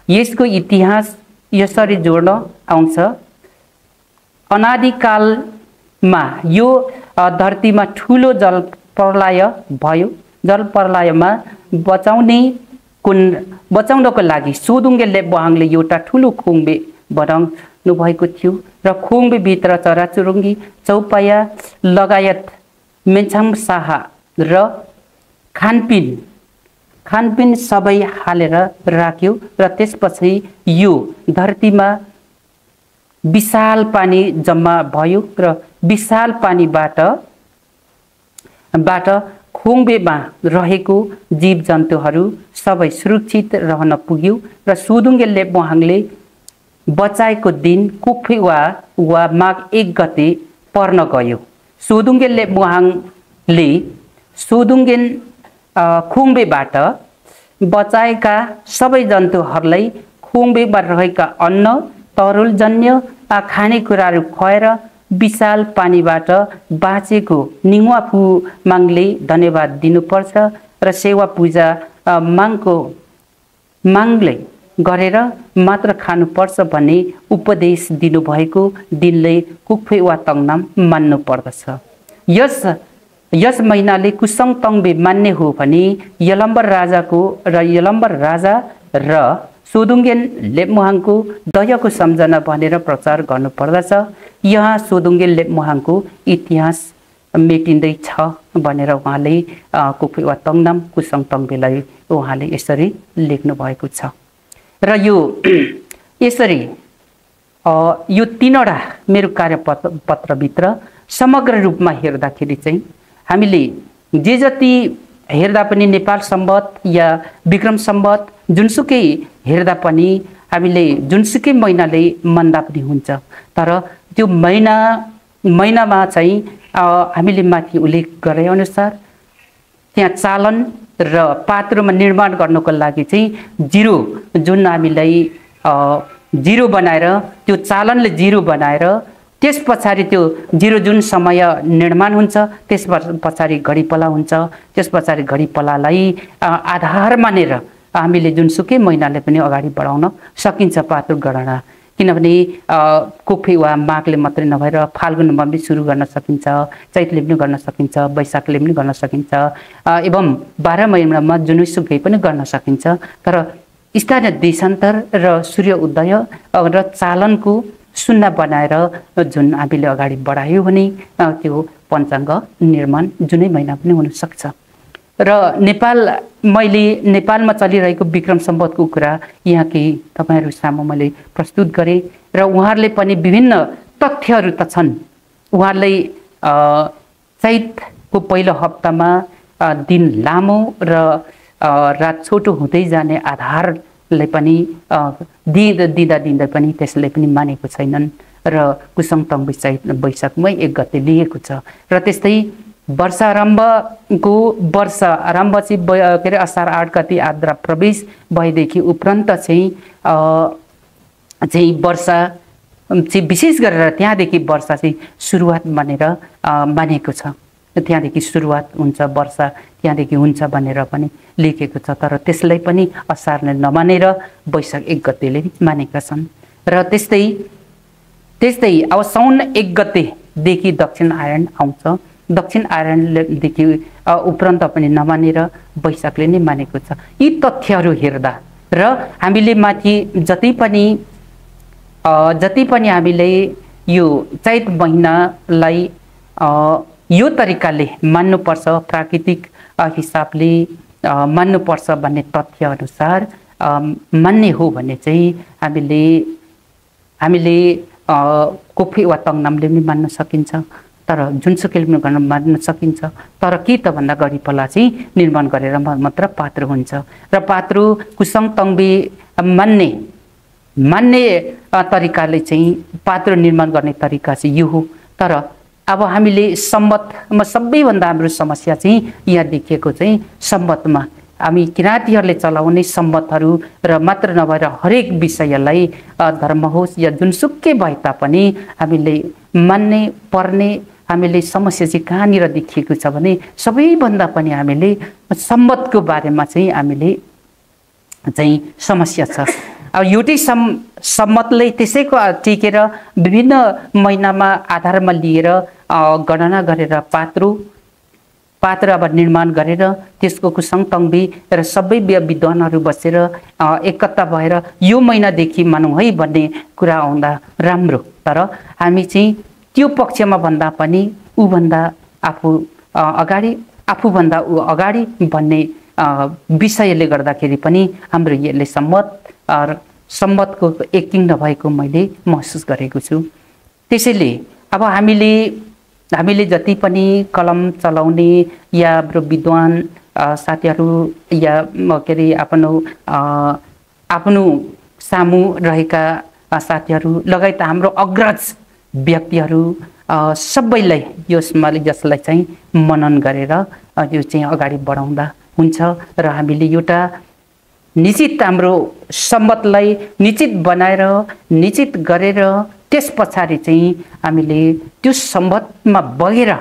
Speaker 2: यसको इतिहास यसरी जोड्न आउँछ। अनादिकालमा यो धरतीमा ठुलो जलप्रलय भयो। जलप्रलयमा बचाउनको लागि सोदुङ्गे लेप्मुहाङले एउटा ठुलो खोङ्बे बनाउनु भएको थियो र खोङ्बेभित्र चराचुरुङ्गी, चौपाया लगायत मेन्छाङ साहा र खानपिन सबै हालेर राख्यो र त्यसपछि यो धरतीमा विशाल पानी जम्मा भयो र विशाल पानीबाट खोङ्बेमा रहेको जीव जन्तुहरू सबै सुरक्षित रहन पुग्यो र सोदुङ्गे लेप्मुहाङले बचाएको दिन कुफे वा माघ 1 गते पर्न गयो। सोदुङ्गे लेप्मुहाङले खोङ्बेबाट बचाएका सबै जन्तुहरूलाई खोङ्बेमा रहेका अन्न, तरुलजन्य खानेकुराहरू खुवाएर विशाल पानीबाट बाँचेको निङ्वाफु माङले धन्यवाद दिनुपर्छ र सेवा पूजा माङको मागले गरेर मात्र खानुपर्छ भन्ने उपदेश दिनुभएको दिनले कुक्फे वा तङनाम मान्नु पर्दछ। यस महिनाले कुसङ तङ्बे मान्ने हो भने यलम्बर राजा र सोदुङ्गेन लेप्मुहाङको दयाको सम्झना भनेर प्रचार गर्नुपर्दछ। यहाँ सोदुङ्गेन लेप्मुहाङको इतिहास मेटिँदैछ भनेर उहाँले कुक्फे वा तङनाम कुसङ तङ्बेलाई उहाँले यसरी लेख्नु भएको छ। र यो यसरी यो तीनवटा मेरो कार्यपत्रभित्र समग्र रूपमा हेर्दाखेरि चाहिँ हामीले जे जति हेर्दा पनि नेपाल सम्वत या विक्रम सम्वत जुनसुकै हेर्दा पनि हामीले जुनसुकै महिनाले मान्दा पनि हुन्छ। तर त्यो महिनामा चाहिँ हामीले माथि उल्लेख गरे अनुसार त्यहाँ चालन र पात्रमा निर्माण गर्नको लागि चाहिँ जिरो जुन हामीलाई जिरो बनाएर त्यो चालनले जिरो बनाएर त्यस पछाडि त्यो जिरो जुन समय निर्माण हुन्छ त्यस पछाडि घडीपला हुन्छ। त्यस पछाडि घडीपलालाई आधार मानेर हामीले जुनसुकै महिनाले पनि अगाडि बढाउन सकिन्छ पात्र गणना। किनभने कुक्फे वा माघले मात्रै नभएर फाल्गुनमा पनि सुरु गर्न सकिन्छ, चैतले पनि गर्न सकिन्छ, वैशाखले पनि गर्न सकिन्छ, एवं 12 महिनामा जुनसुकै पनि गर्न सकिन्छ। तर स्थानीय देशान्तर र सूर्य उदय र चालनको शून्य बनाएर जुन हामीले अगाडि बढायो भने त्यो पञ्चाङ्ग निर्माण जुनै महिना पनि हुन सक्छ। र मैले नेपालमा चलिरहेको विक्रम सम्वतको कुरा यहाँ केही तपाईहरु सामु मैले प्रस्तुत गरेँ र उहाँहरूले पनि विभिन्न तथ्यहरू त छन्। उहाँहरूले चैतको पहिलो हप्तामा दिन लामो र रात छोटो हुँदै जाने आधारलाई पनि दिँदा पनि त्यसले पनि मानेको छैनन् र कुसङ तङ्बे चैत वैशाखमै 1 गते लिएको छ। र त्यस्तै वर्ष आरम्भ चाहिँ के अरे असार 8 गते आद्रा प्रवेश भएदेखि उपरान्त चाहिँ वर्षा चाहिँ विशेष गरेर त्यहाँदेखि वर्षा चाहिँ सुरुवात भनेर मानेको छ। त्यहाँदेखि सुरुवात हुन्छ वर्षा त्यहाँदेखि हुन्छ भनेर पनि लेखेको छ। तर त्यसलाई पनि असारले नमानेर वैशाख 1 गतेले मानेका छन्। र त्यस्तै अब साउन 1 गतेदेखि दक्षिण आयन आउँछ। दक्षिण आयनदेखि उपरान्त पनि नमानेर वैशाखले नै मानेको छ। यी तथ्यहरू हेर्दा र हामीले माथि जति पनि हामीले यो चैत महिनालाई यो तरिकाले मान्नुपर्छ, प्राकृतिक हिसाबले मान्नुपर्छ भन्ने तथ्य अनुसार मान्ने हो भने चाहिँ हामीले कुक्फे वा तङनामले पनि मान्न सकिन्छ। तर जुनसुकैले पनि मान्न सकिन्छ। तर के त भन्दा घडीपला चाहिँ निर्माण गरेर मात्र पात्र हुन्छ। र पात्र कुसङ तङ्बे मान्ने तरिकाले चाहिँ पात्र निर्माण गर्ने तरिका चाहिँ यो हो। तर अब हामीले सम्वतमा सबैभन्दा हाम्रो समस्या चाहिँ यहाँ देखिएको चाहिँ सम्वतमा हामी किराँतीहरूले चलाउने सम्वतहरू र मात्र नभएर हरेक विषयलाई धर्म होस् या जुनसुकै भए तापनि हामीले मान्ने पर्ने हामीले समस्या चाहिँ कहाँनिर देखिएको छ भने सबैभन्दा पनि हामीले सम्वतको बारेमा चाहिँ हामीले चाहिँ समस्या छ। अब एउटै सम्वतले त्यसैको टिकेर विभिन्न महिनामा आधारमा लिएर गणना गरेर पात्र अब निर्माण गरेर त्यसको कुसङ तङ्बे र सबै विद्वानहरू बसेर एकता भएर यो महिनादेखि मानौँ है भन्ने कुरा आउँदा राम्रो। तर हामी चाहिँ त्यो पक्षमा भन्दा पनि आफूभन्दा ऊ अगाडि भन्ने विषयले गर्दाखेरि पनि हाम्रो यसले सम्वतको एकिङ नभएको मैले महसुस गरेको छु। त्यसैले अब हामीले जति पनि कलम चलाउने या हाम्रो विद्वान साथीहरू या के अरे आफ्नो सामु रहेका साथीहरू लगायत हाम्रो अग्रज व्यक्तिहरू सबैलाई जसलाई चाहिँ मनन गरेर यो चाहिँ अगाडि बढाउँदा हुन्छ। र हामीले एउटा निश्चित हाम्रो सम्वतलाई निश्चित बनाएर निश्चित गरेर त्यस पछाडि चाहिँ हामीले त्यो सम्वतमा बगेर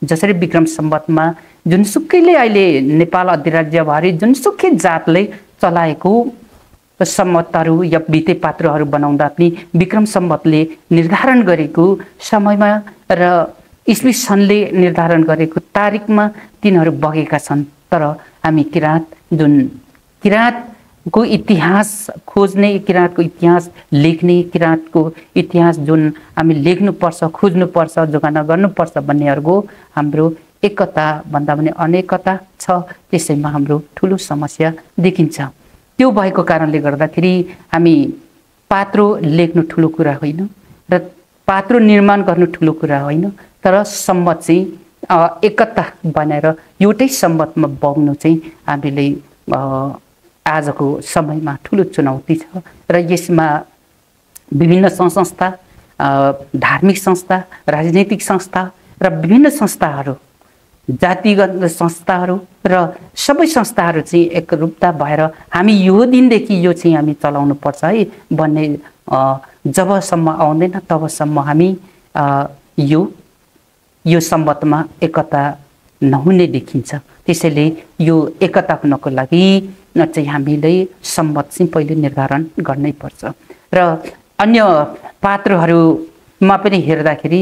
Speaker 2: जसरी विक्रम सम्वतमा जुनसुकैले अहिले नेपाल अधिराज्यभरि जुनसुकै जातले चलाएको सम्मतहरू या भित्ते पात्रहरू बनाउँदा पनि विक्रम सम्वतले निर्धारण गरेको समयमा र ईस्वी सनले निर्धारण गरेको तारिकमा तिनीहरू बगेका छन्। तर हामी किराँतको इतिहास खोज्ने, किराँतको इतिहास लेख्ने, किराँतको इतिहास जुन हामी लेख्नुपर्छ, खोज्नुपर्छ, जोगाना गर्नुपर्छ भन्नेहरूको हाम्रो एकता भन्दा पनि अनेकता छ। त्यसैमा हाम्रो ठुलो समस्या देखिन्छ। त्यो भएको कारणले गर्दाखेरि हामी पात्रो लेख्नु ठुलो कुरा होइन र पात्रो निर्माण गर्नु ठुलो कुरा होइन, तर सम्मत चाहिँ एकता बनाएर एउटै सम्मतमा बग्नु चाहिँ हामीले आजको समयमा ठुलो चुनौती छ। र यसमा विभिन्न संस्था, धार्मिक संस्था, राजनीतिक संस्था र विभिन्न संस्थाहरू, जातिगत संस्थाहरू र सबै संस्थाहरू चाहिँ एकरूपता भएर हामी यो दिनदेखि यो चाहिँ हामी चलाउनु पर्छ है भन्ने जबसम्म आउँदैन तबसम्म हामी यो सम्बन्धमा एकता नहुने देखिन्छ। त्यसैले यो एकता हुनको लागि चाहिँ हामीले सम्बन्ध चाहिँ पहिले निर्धारण गर्नै पर्छ। र अन्य पात्रहरूमा पनि हेर्दाखेरि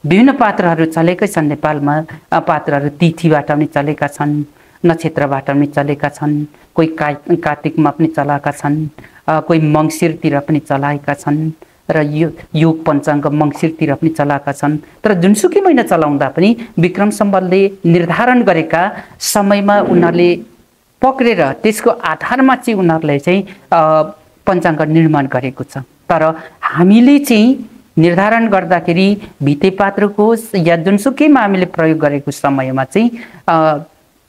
Speaker 2: विभिन्न पात्रहरू चलेकै छन्। नेपालमा पात्रहरू तिथिबाट पनि चलेका छन्, नक्षत्रबाट पनि चलेका छन्, कोही कार्तिकमा पनि चलाएका छन्, कोही मङ्सिरतिर पनि चलाएका छन् र यो पञ्चाङ्ग मङ्सिरतिर पनि चलाएका छन्। तर जुनसुकै महिना चलाउँदा पनि विक्रम सम्वतले निर्धारण गरेका समयमा उनीहरूले पक्रेर त्यसको आधारमा चाहिँ उनीहरूले चाहिँ पञ्चाङ्ग निर्माण गरेको छ। तर हामीले चाहिँ निर्धारण गर्दाखेरि भित्ते पात्रको या जुनसुकैमा हामीले प्रयोग गरेको समयमा चाहिँ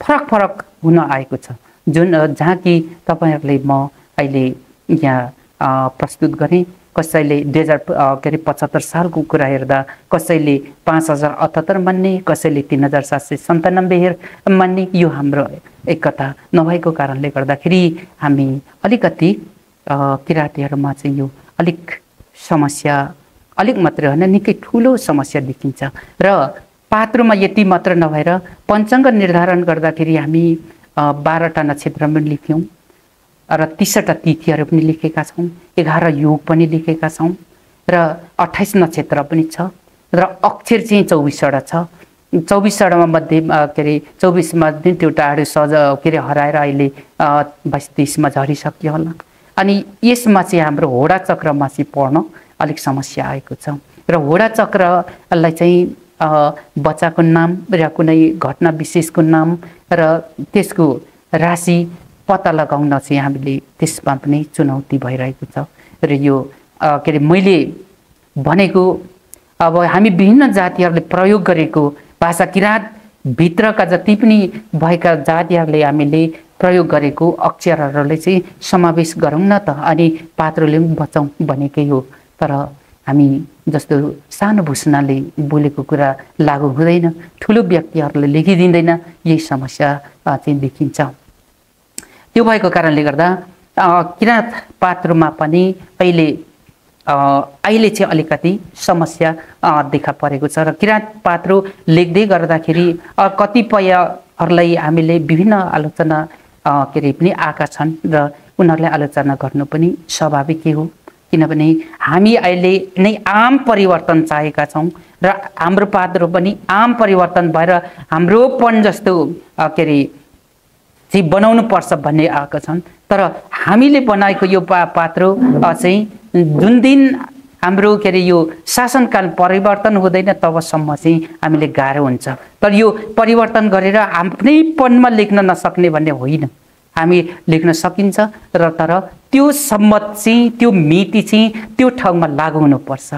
Speaker 2: फरक हुन आएको छ। जहाँ कि तपाईँहरूले म अहिले यहाँ प्रस्तुत गरेँ। कसैले 2075 सालको कुरा हेर्दा कसैले 5078 मान्ने, कसैले 3797 मान्ने। यो हाम्रो एकता नभएको कारणले गर्दाखेरि हामी अलिकति किराँतीहरूमा चाहिँ यो अलिक समस्या, अलिक मात्र होइन निकै ठुलो समस्या देखिन्छ। र पात्रमा यति मात्र नभएर पञ्चाङ्ग निर्धारण गर्दाखेरि हामी 12टा नक्षत्र पनि लेख्यौँ र 30टा तिथिहरू पनि लेखेका छौँ, 11 योग पनि लेखेका छौँ र 28 नक्षत्र पनि छ र अक्षर चाहिँ 24वटा छ। 24वटामा मध्ये 24मा एउटा सहज हराएर अहिले 22-23मा झरिसक्यो होला। अनि यसमा चाहिँ हाम्रो होडा चक्रमा चाहिँ पढ्न अलिक समस्या आएको छ र होडा चक्रलाई चाहिँ बच्चाको नाम र कुनै घटना विशेषको नाम र त्यसको राशि पत्ता लगाउन चाहिँ हामीले त्यसमा पनि चुनौती भइरहेको छ। र यो मैले भनेको अब हामी विभिन्न जातिहरूले प्रयोग गरेको भाषा, किराँत भित्रका जति पनि भएका जातिहरूले हामीले प्रयोग गरेको अक्षरहरूलाई चाहिँ समावेश गरौँ न त, अनि पात्रले पनि बचाउँ भनेकै हो। तर हामी जस्तो सानो भुसनाले बोलेको कुरा लागू हुँदैन, ठुलो व्यक्तिहरूले लेखिदिँदैन, यही समस्या चाहिँ देखिन्छ। त्यो भएको कारणले गर्दा किराँत पात्रमा पनि अहिले चाहिँ अलिकति समस्या देखा परेको छ। र किराँत पात्र लेख्दै गर्दाखेरि कतिपयहरूलाई हामीले विभिन्न आलोचना पनि आएका छन् र उनीहरूलाई आलोचना गर्नु पनि स्वाभाविक हो, किनभने हामी अहिले नै आम परिवर्तन चाहेका छौँ र हाम्रो पात्र पनि आम परिवर्तन भएर हाम्रोपन जस्तो चाहिँ बनाउनु पर्छ भन्ने आएका छन्। तर हामीले बनाएको यो पात्र चाहिँ जुन दिन हाम्रो यो शासनकाल परिवर्तन हुँदैन तबसम्म चाहिँ हामीले गाह्रो हुन्छ। तर यो परिवर्तन गरेर आफ्नैपनमा लेख्न नसक्ने भन्ने होइन, हामी लेख्न सकिन्छ र तर त्यो सम्मत चाहिँ, त्यो मिति चाहिँ त्यो ठाउँमा लागू हुनुपर्छ।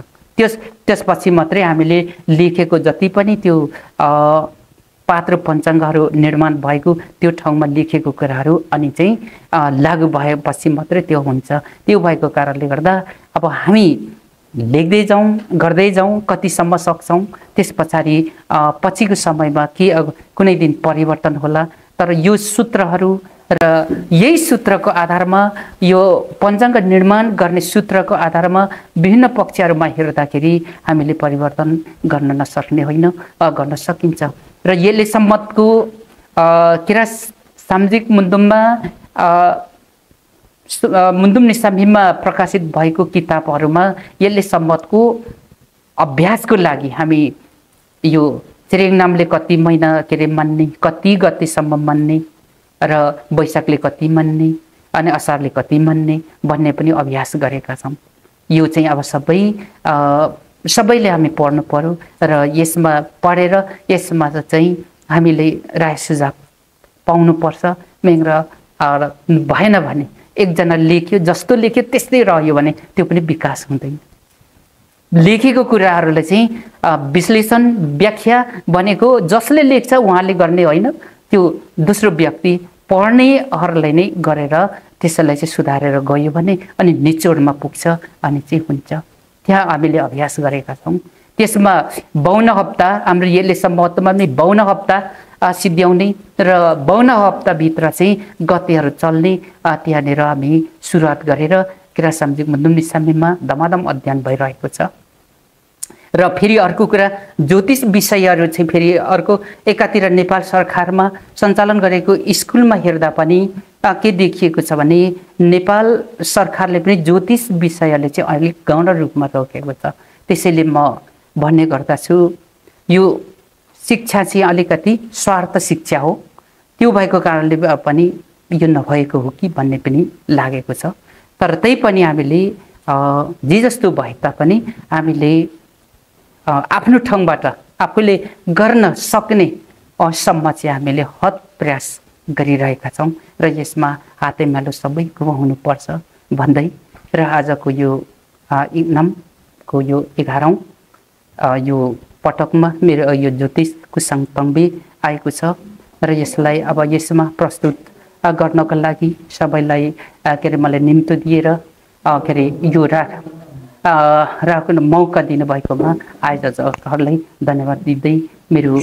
Speaker 2: त्यसपछि मात्रै हामीले लेखेको जति पनि त्यो पात्र पञ्चाङ्गहरू निर्माण भएको त्यो ठाउँमा लेखेको कुराहरू अनि चाहिँ लागू भएपछि मात्रै त्यो हुन्छ। त्यो भएको कारणले गर्दा अब हामी लेख्दै जाउँ, गर्दै जाउँ, कतिसम्म सक्छौँ, त्यस पछाडि पछिको समयमा कुनै दिन परिवर्तन होला। तर यो सूत्रहरू र यही सूत्रको आधारमा, यो पञ्चाङ्ग निर्माण गर्ने सूत्रको आधारमा विभिन्न पक्षहरूमा हेर्दाखेरि हामीले परिवर्तन गर्न नसक्ने होइन, गर्न सकिन्छ। र यसले सम्मतको किराँत सामाजिक मुद्दामा मुन्दुम निसामीमा प्रकाशित भएको किताबहरूमा यसले सम्बन्धको अभ्यासको लागि हामी यो चिरेङ नामले कति महिना के अरे मान्ने, कति गतिसम्म मान्ने र वैशाखले कति मान्ने अनि असारले कति मान्ने भन्ने पनि अभ्यास गरेका छौँ। यो चाहिँ अब सबैले हामी पढ्नु पर्यो र यसमा पढेर यसमा चाहिँ हामीले राय सुझाव पाउनुपर्छ। मेङ्र भएन भने एकजना लेख्यो जस्तो लेख्यो त्यस्तै रह्यो भने त्यो पनि विकास हुँदैन। लेखेको कुराहरूलाई चाहिँ विश्लेषण व्याख्या भनेको जसले लेख्छ उहाँले गर्ने होइन, त्यो दोस्रो व्यक्ति पढ्नेहरूलाई नै गरेर त्यसलाई चाहिँ सुधारेर गयो भने अनि निचोडमा पुग्छ अनि चाहिँ हुन्छ। त्यहाँ हामीले अभ्यास गरेका छौँ। त्यसमा 52 हप्ता हाम्रो यसले सम्बन्धमा नै 52 हप्ता सिद्ध्याउने र 52 हप्ताभित्र चाहिँ गतिहरू चल्ने त्यहाँनिर हामी सुरुवात गरेर किराँत सामाजिक मुन्दुम निसामीमा धमाधम अध्ययन भइरहेको छ। र फेरि अर्को कुरा ज्योतिष विषयहरू चाहिँ फेरि अर्को एकातिर नेपाल सरकारमा सञ्चालन गरेको स्कुलमा हेर्दा पनि के देखिएको छ भने नेपाल सरकारले पनि ज्योतिष विषयले चाहिँ अलिक गौण रूपमा रोकेको छ। त्यसैले म भन्ने गर्दछु यो शिक्षा चाहिँ अलिकति स्वार्थ शिक्षा हो, त्यो भएको कारणले पनि यो नभएको हो कि भन्ने पनि लागेको छ। तर त्यही पनि हामीले जे जस्तो भए तापनि हामीले आफ्नो ठाउँबाट आफूले गर्न सक्ने असम्म चाहिँ हामीले हद प्रयास गरिरहेका छौँ र यसमा हातेमालो सबैको हुनुपर्छ भन्दै र आजको यो इनामको यो 11औं यो पटकमा मेरो यो ज्योतिष कुसाङ तङ्बे आएको छ र यसलाई अब यसमा प्रस्तुत गर्नको लागि सबैलाई के अरे मलाई निम्तो दिएर के अरे यो राख्न मौका दिनुभएकोमा आयोजकहरूलाई धन्यवाद दिँदै मेरो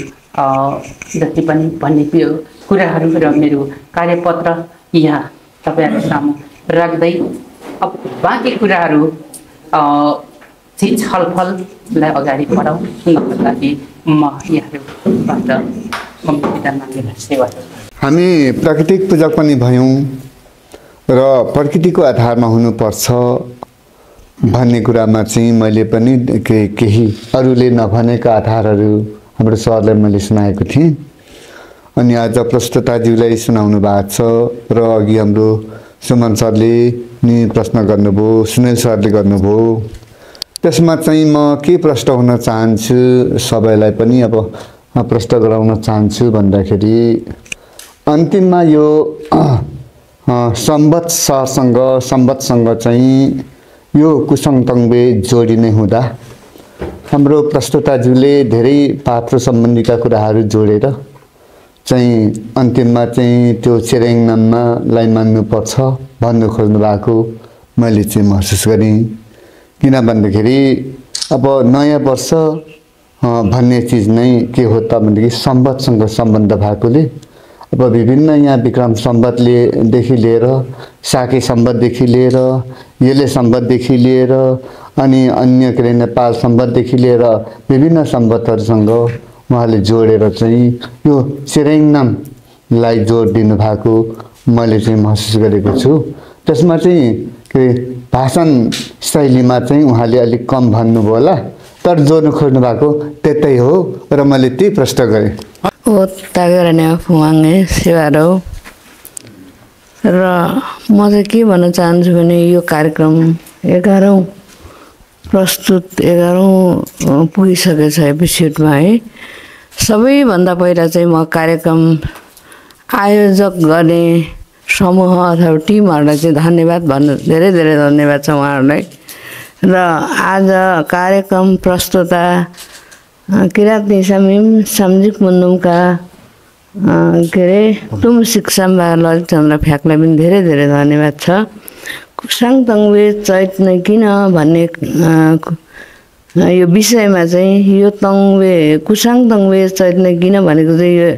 Speaker 2: जति पनि भन्ने कुराहरू र मेरो कार्यपत्र यहाँ तपाईँहरू सामु राख्दै अब बाँकी कुराहरू चाहिँ छलफललाई अगाडि बढाउनको लागि म यहाँहरूबाट विधा मागेर सेवा।
Speaker 3: हामी प्राकृतिक पूजक पनि भयौँ र प्रकृतिको आधारमा हुनुपर्छ भन्ने कुरामा चाहिँ मैले पनि केही अरूले नभनेका आधारहरू हाम्रो सरलाई मैले सुनाएको थिएँ। अनि आज प्रस्तुताज्यूलाई सुनाउनु भएको छ र अघि हाम्रो सुमन सरले नि प्रश्न गर्नुभयो, सुनिल सरले गर्नुभयो। त्यसमा चाहिँ म के प्रश्न हुन चाहन्छु सबैलाई पनि अब प्रश्न गराउन चाहन्छु भन्दाखेरि अन्तिममा यो सम्बतसँग चाहिँ यो कुसाङ तङ्बे जोडिने हुँदा हाम्रो प्रस्तुताज्यूले धेरै पात्र सम्बन्धीका कुराहरू जोडेर चाहिँ अन्तिममा चाहिँ त्यो चिरेङ नामलाई मान्नुपर्छ भन्नु खोज्नु भएको मैले चाहिँ महसुस गरेँ। किन भन्दाखेरि अब नयाँ वर्ष भन्ने चिज नै के हो त भन्दाखेरि सम्बतसँग सम्बन्ध भएकोले अब विभिन्न यहाँ विक्रम सम्बतदेखि लिएर साके सम्बतदेखि लिएर येले सम्बतदेखि लिएर अनि अन्य के अरे नेपाल सम्बतदेखि लिएर विभिन्न सम्बतहरूसँग उहाँले जोडेर चाहिँ यो चिरेङ नामलाई जोड दिनु भएको मैले चाहिँ महसुस गरेको छु। त्यसमा चाहिँ के भाषण शैलीमा चाहिँ उहाँले अलिक कम भन्नुभयो होला, तर जोड्नु खोज्नु भएको त्यतै हो र मैले त्यही प्रश्न गरेँ।
Speaker 4: ओ तागेरने फुवाङे सेवारो र म चाहिँ के भन्न चाहन्छु भने यो कार्यक्रम 11औं प्रस्तुत 11औं पुगिसकेको छ एपिसोडमा है। सबैभन्दा पहिला चाहिँ म कार्यक्रम आयोजक गर्ने समूह अथवा टिमहरूलाई चाहिँ धन्यवाद भन्नु धेरै धेरै धन्यवाद छ उहाँहरूलाई। र आज कार्यक्रम प्रस्तुता किराँत निसामी सामाजिक मुन्दुमका के अरे तुम शिक्षामा ललित चन्द्र फ्याक्लाई पनि धेरै धेरै धन्यवाद छ। कुसाङ तङ्बे चैतन्य किन भन्ने यो विषयमा चाहिँ यो कुसाङ तङ्बे चैतन्य किन भनेको चाहिँ यो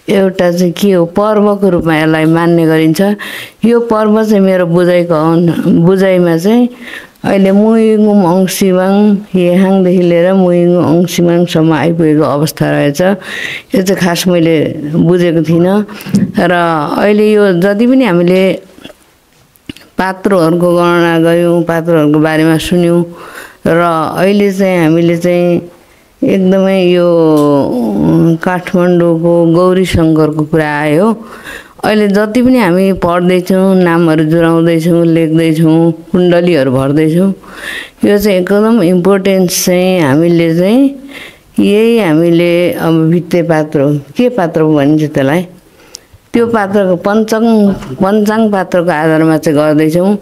Speaker 4: एउटा चाहिँ के हो पर्वको रूपमा यसलाई मान्ने गरिन्छ। यो पर्व चाहिँ मेरो बुझाइमा चाहिँ अहिले मुइगुम अङसिवाङ येहाङदेखि लिएर मुइगुम अङसिवाङसम्म आइपुगेको अवस्था रहेछ। यो चाहिँ खास मैले बुझेको थिइनँ र अहिले यो जति पनि हामीले पात्रहरूको गणना गऱ्यौँ, पात्रहरूको बारेमा सुन्यौँ र अहिले चाहिँ हामीले चाहिँ एकदमै यो काठमाडौँको गौरी शङ्करको कुरा आयो। अहिले जति पनि हामी पढ्दैछौँ, नामहरू जुराउँदैछौँ, लेख्दैछौँ, कुण्डलीहरू भर्दैछौँ, यो चाहिँ एकदम इम्पोर्टेन्स चाहिँ हामीले चाहिँ यही हामीले अब भित्ते पात्र के पात्र भनिन्छ त्यसलाई, त्यो पात्रको पञ्चाङ पात्रको आधारमा चाहिँ गर्दैछौँ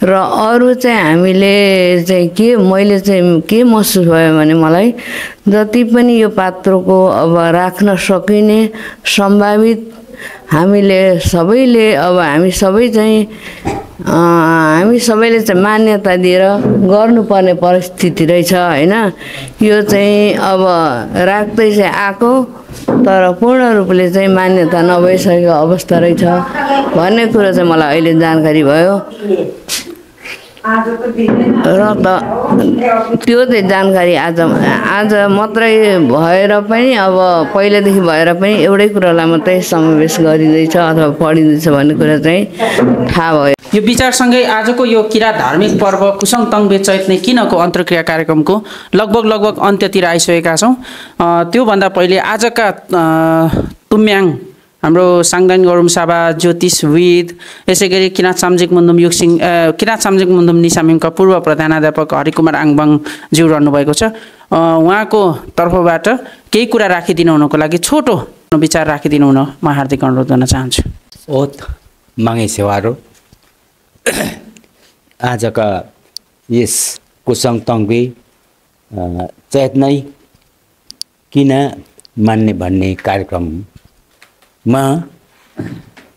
Speaker 4: र अरू चाहिँ हामीले चाहिँ मैले चाहिँ के महसुस भयो भने मलाई जति पनि यो पात्रको अब राख्न सकिने सम्भावित हामीले सबैले अब हामी सबैले चाहिँ मान्यता दिएर गर्नुपर्ने परिस्थिति रहेछ होइन। यो चाहिँ अब राख्दै चाहिँ आएको तर पूर्ण रूपले चाहिँ मान्यता नभइसकेको अवस्था रहेछ भन्ने कुरो चाहिँ मलाई अहिले जानकारी भयो र त्यो चाहिँ जानकारी आज मात्रै भएर पनि अब पहिलेदेखि भएर पनि एउटै कुरालाई मात्रै समावेश गरिँदैछ अथवा पढिँदैछ भन्ने कुरा चाहिँ थाहा भयो।
Speaker 1: यो विचारसँगै आजको यो किराँत धार्मिक पर्व कुसङ तङ्बे चैतन्य किनको अन्तर्क्रिया कार्यक्रमको लगभग अन्त्यतिर आइसकेका छौँ। त्योभन्दा पहिले आजका तुम्याङ हाम्रो साङदान गरुम साबा ज्योतिषविद यसै गरी किराँत सामजिक मुन्दुम निसामिङका पूर्व प्रधानाध्यापक हरिकुमार आङबाङज्यू रहनुभएको छ। उहाँको तर्फबाट केही कुरा राखिदिनु हुनको लागि छोटो विचार राखिदिनु हुन म हार्दिक अनुरोध गर्न चाहन्छु।
Speaker 5: ओत मागे सेवारो आजका यस कुसङ तङ्बे चैतन्य किन मान्ने भन्ने कार्यक्रममा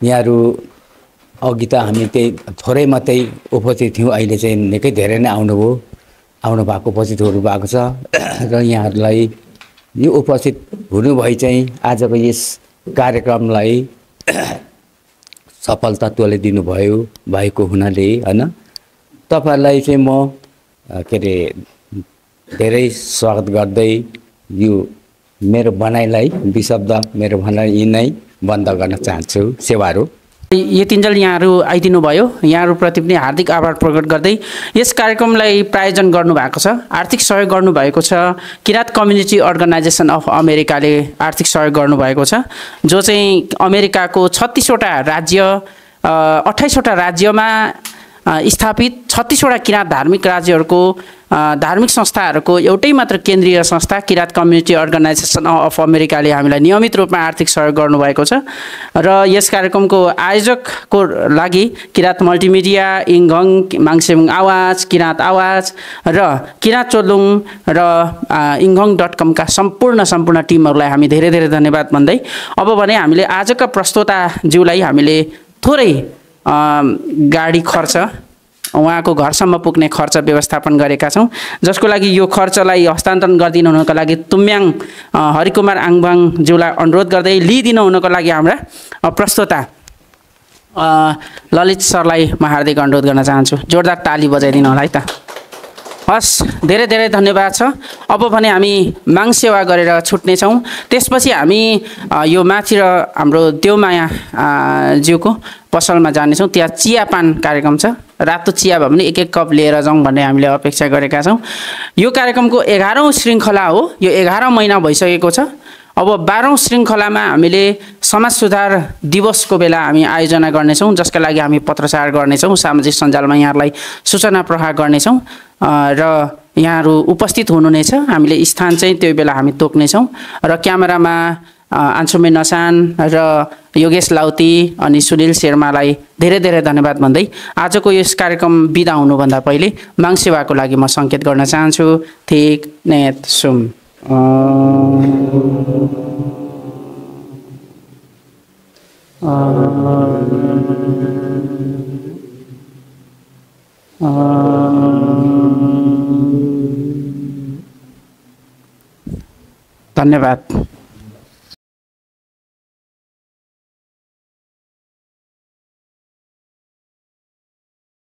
Speaker 5: यहाँहरू अघि त हामी त्यही थोरै मात्रै उपस्थित थियौँ, अहिले चाहिँ निकै धेरै नै आउनु भएको उपस्थित हुनुभएको छ र यहाँहरूलाई यो उपस्थित हुनुभई चाहिँ आजको यस कार्यक्रमलाई सफलता तुल्याइदिनु भएको हुनाले होइन तपाईँहरूलाई चाहिँ म के अरे धेरै स्वागत गर्दै यो मेरो भनाइलाई विशब्द मेरो भनाइ यी नै बन्द गर्न चाहन्छु। सेवाहरू
Speaker 1: यतिन्जेल यहाँहरू आइदिनु भयो, यहाँहरूप्रति पनि हार्दिक आभार प्रकट गर्दै यस कार्यक्रमलाई प्रायोजन गर्नुभएको छ, आर्थिक सहयोग गर्नुभएको छ किराँत कम्युनिटी अर्गनाइजेसन अफ अमेरिकाले आर्थिक सहयोग गर्नुभएको छ, जो चाहिँ अमेरिकाको 36वटा राज्य 28वटा राज्यमा स्थापित 36वटा किराँत धार्मिक राज्यहरूको धार्मिक संस्थाहरूको एउटै मात्र केन्द्रीय संस्था किराँत कम्युनिटी अर्गनाइजेसन अफ अमेरिकाले हामीलाई नियमित रूपमा आर्थिक सहयोग गर्नुभएको छ र यस कार्यक्रमको आयोजकको लागि किराँत मल्टिमिडिया, इङघङ माङसेबुङ आवाज, किराँत आवाज र किराँत चोलुङ र इङघङ.com का सम्पूर्ण टिमहरूलाई हामी धेरै धेरै धन्यवाद भन्दै अब भने हामीले आजका प्रस्तोताज्यूलाई हामीले थोरै गाडी खर्च उहाँको घरसम्म पुग्ने खर्च व्यवस्थापन गरेका छौँ, जसको लागि यो खर्चलाई हस्तान्तरण गरिदिनु हुनको लागि तुम्याङ हरिकुमार आङबाङज्यूलाई अनुरोध गर्दै लिइदिनु हुनको लागि हाम्रा प्रस्तोता ललित सरलाई म हार्दिक अनुरोध गर्न चाहन्छु। जोरदार ताली बजाइदिनु होला है त। हस्, धेरै धेरै धन्यवाद छ। अब भने हामी माग सेवा गरेर छुट्नेछौँ, त्यसपछि हामी यो माथि र हाम्रो देवमाया ज्यूको पसलमा जानेछौँ। त्यहाँ चियापान कार्यक्रम छ, रातो चिया भयो भने एक कप लिएर जाउँ भन्ने हामीले अपेक्षा गरेका छौँ। यो कार्यक्रमको 11औं श्रृङ्खला हो, यो 11 महिना भइसकेको छ। अब 12औं श्रृङ्खलामा हामीले समाज सुधार दिवसको बेला हामी आयोजना गर्नेछौँ, जसका लागि हामी पत्रचार गर्नेछौँ, सामाजिक सञ्जालमा यहाँहरूलाई सूचना प्रवाह गर्नेछौँ र यहाँहरू उपस्थित हुनुहुनेछ। हामीले स्थान चाहिँ त्यो बेला हामी तोक्नेछौँ र क्यामेरामा आन्छुमे नसान र योगेश लाउती अनि सुनिल शर्मालाई धेरै धेरै धन्यवाद भन्दै आजको यस कार्यक्रम बिदा हुनुभन्दा पहिले माग सेवाको लागि म सङ्केत गर्न चाहन्छु। थिक नेत सुम धन्यवाद।